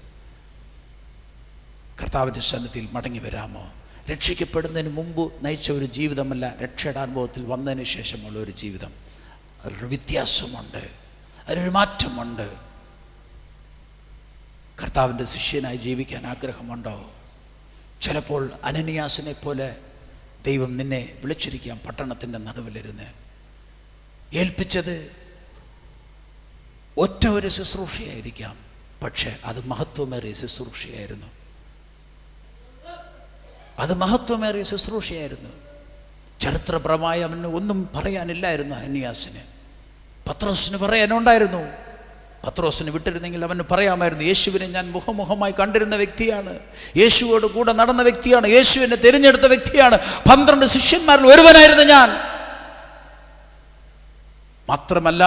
കർത്താവിൻ്റെ സന്നിധിയിൽ മടങ്ങി വരാമോ? രക്ഷിക്കപ്പെടുന്നതിന് മുമ്പ് നയിച്ച ഒരു ജീവിതമല്ല രക്ഷയുടെ അനുഭവത്തിൽ വന്നതിന് ശേഷമുള്ള ഒരു ജീവിതം. അതിലൊരു വ്യത്യാസമുണ്ട്, അതിലൊരു മാറ്റമുണ്ട്. കർത്താവിൻ്റെ ശിഷ്യനായി ജീവിക്കാൻ ആഗ്രഹമുണ്ടോ? ചിലപ്പോൾ അനനിയാസിനെ പോലെ ദൈവം നിന്നെ വിളിച്ചിരിക്കാം. പട്ടണത്തിൻ്റെ നടുവിലിരുന്ന് ഏൽപ്പിച്ചത് ഒറ്റ ഒരു ശുശ്രൂഷയായിരിക്കാം, പക്ഷെ അത് മഹത്വമേറിയ ശുശ്രൂഷയായിരുന്നു. അത് മഹത്വമേറിയ ശുശ്രൂഷയായിരുന്നു. ചരിത്രപരമായി അവന് ഒന്നും പറയാനില്ലായിരുന്നു അനനിയാസിന്. പത്രോസിന് പറയാനുണ്ടായിരുന്നു. പത്രോസിന് വിട്ടിരുന്നെങ്കിൽ അവന് പറയാമായിരുന്നു, യേശുവിനെ ഞാൻ മുഖമുഖമായി കണ്ടിരുന്ന വ്യക്തിയാണ്, യേശുവോട് കൂടെ നടന്ന വ്യക്തിയാണ്, യേശുവിനെ തിരഞ്ഞെടുത്ത വ്യക്തിയാണ്, 12 ശിഷ്യന്മാരിൽ ഒരുവനായിരുന്നു ഞാൻ. മാത്രമല്ല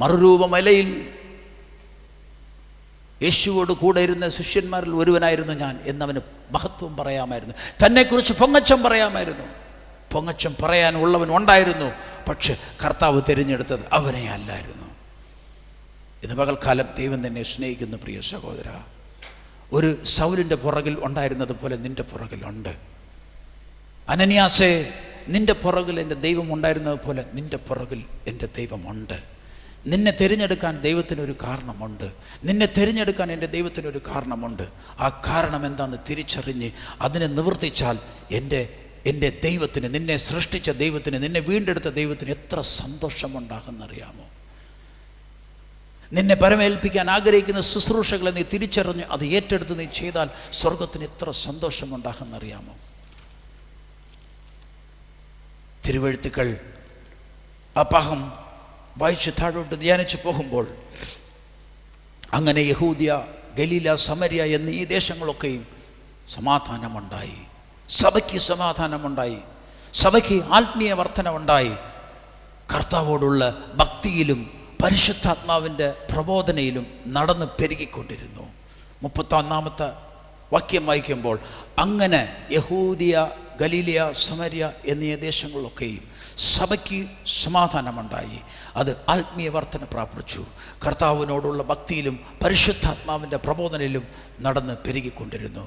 മറുരൂപമലയിൽ യേശുവോട് കൂടെ ഇരുന്ന ശിഷ്യന്മാരിൽ ഒരുവനായിരുന്നു ഞാൻ എന്നവന് മഹത്വം പറയാമായിരുന്നു. തന്നെക്കുറിച്ച് പൊങ്ങച്ചം പറയാമായിരുന്നു. പൊങ്ങച്ചം പറയാനുള്ളവൻ ഉണ്ടായിരുന്നു. പക്ഷെ കർത്താവ് തിരഞ്ഞെടുത്തത് അവനെ അല്ലായിരുന്നു. ഇന്ന് പകൽക്കാലം ദൈവം തന്നെ സ്നേഹിക്കുന്ന പ്രിയ സഹോദര, ഒരു സൗലിൻ്റെ പുറകിൽ ഉണ്ടായിരുന്നത് പോലെ നിൻ്റെ പുറകിലുണ്ട്. അനനിയാസേ, നിൻ്റെ പുറകിൽ എൻ്റെ ദൈവം ഉണ്ടായിരുന്നത് പോലെ നിൻ്റെ പുറകിൽ എൻ്റെ ദൈവമുണ്ട്. നിന്നെ തിരഞ്ഞെടുക്കാൻ ദൈവത്തിനൊരു കാരണമുണ്ട്. നിന്നെ തിരഞ്ഞെടുക്കാൻ എൻ്റെ ദൈവത്തിനൊരു കാരണമുണ്ട്. ആ കാരണം എന്താണെന്ന് തിരിച്ചറിഞ്ഞ് അതിനെ നിവർത്തിച്ചാൽ എൻ്റെ ദൈവത്തിന്, നിന്നെ സൃഷ്ടിച്ച ദൈവത്തിന്, നിന്നെ വീണ്ടെടുത്ത ദൈവത്തിന് എത്ര സന്തോഷമുണ്ടാകുമെന്നറിയാമോ? നിന്നെ പരമേൽപ്പിക്കാൻ ആഗ്രഹിക്കുന്ന ശുശ്രൂഷകളെ നീ തിരിച്ചറിഞ്ഞ് അത് ഏറ്റെടുത്ത് നീ ചെയ്താൽ സ്വർഗത്തിന് എത്ര സന്തോഷമുണ്ടാകുമെന്നറിയാമോ? തിരുവെഴുത്തുക്കൾ ആ ഭാഗം വായിച്ച് താഴോട്ട് ധ്യാനിച്ചു പോകുമ്പോൾ, അങ്ങനെ യഹൂദ്യ, ഗലീല, സമര്യ എന്നീ ഈ ദേശങ്ങളൊക്കെയും സമാധാനമുണ്ടായി. സഭയ്ക്ക് സമാധാനമുണ്ടായി. സഭയ്ക്ക് ആത്മീയ വർധനമുണ്ടായി. കർത്താവോടുള്ള ഭക്തിയിലും പരിശുദ്ധാത്മാവിൻ്റെ പ്രബോധനയിലും നടന്ന് പെരുകിക്കൊണ്ടിരുന്നു. 31 വാക്യം വായിക്കുമ്പോൾ, അങ്ങനെ യഹൂദിയ, ഗലീലിയ, സമര്യ എന്നീ ദേശങ്ങളിലൊക്കെയും സഭയ്ക്ക് സമാധാനമുണ്ടായി. അത് ആത്മീയ വർധന പ്രാപിച്ചു. കർത്താവിനോടുള്ള ഭക്തിയിലും പരിശുദ്ധാത്മാവിൻ്റെ പ്രബോധനയിലും നടന്ന് പെരുകിക്കൊണ്ടിരുന്നു.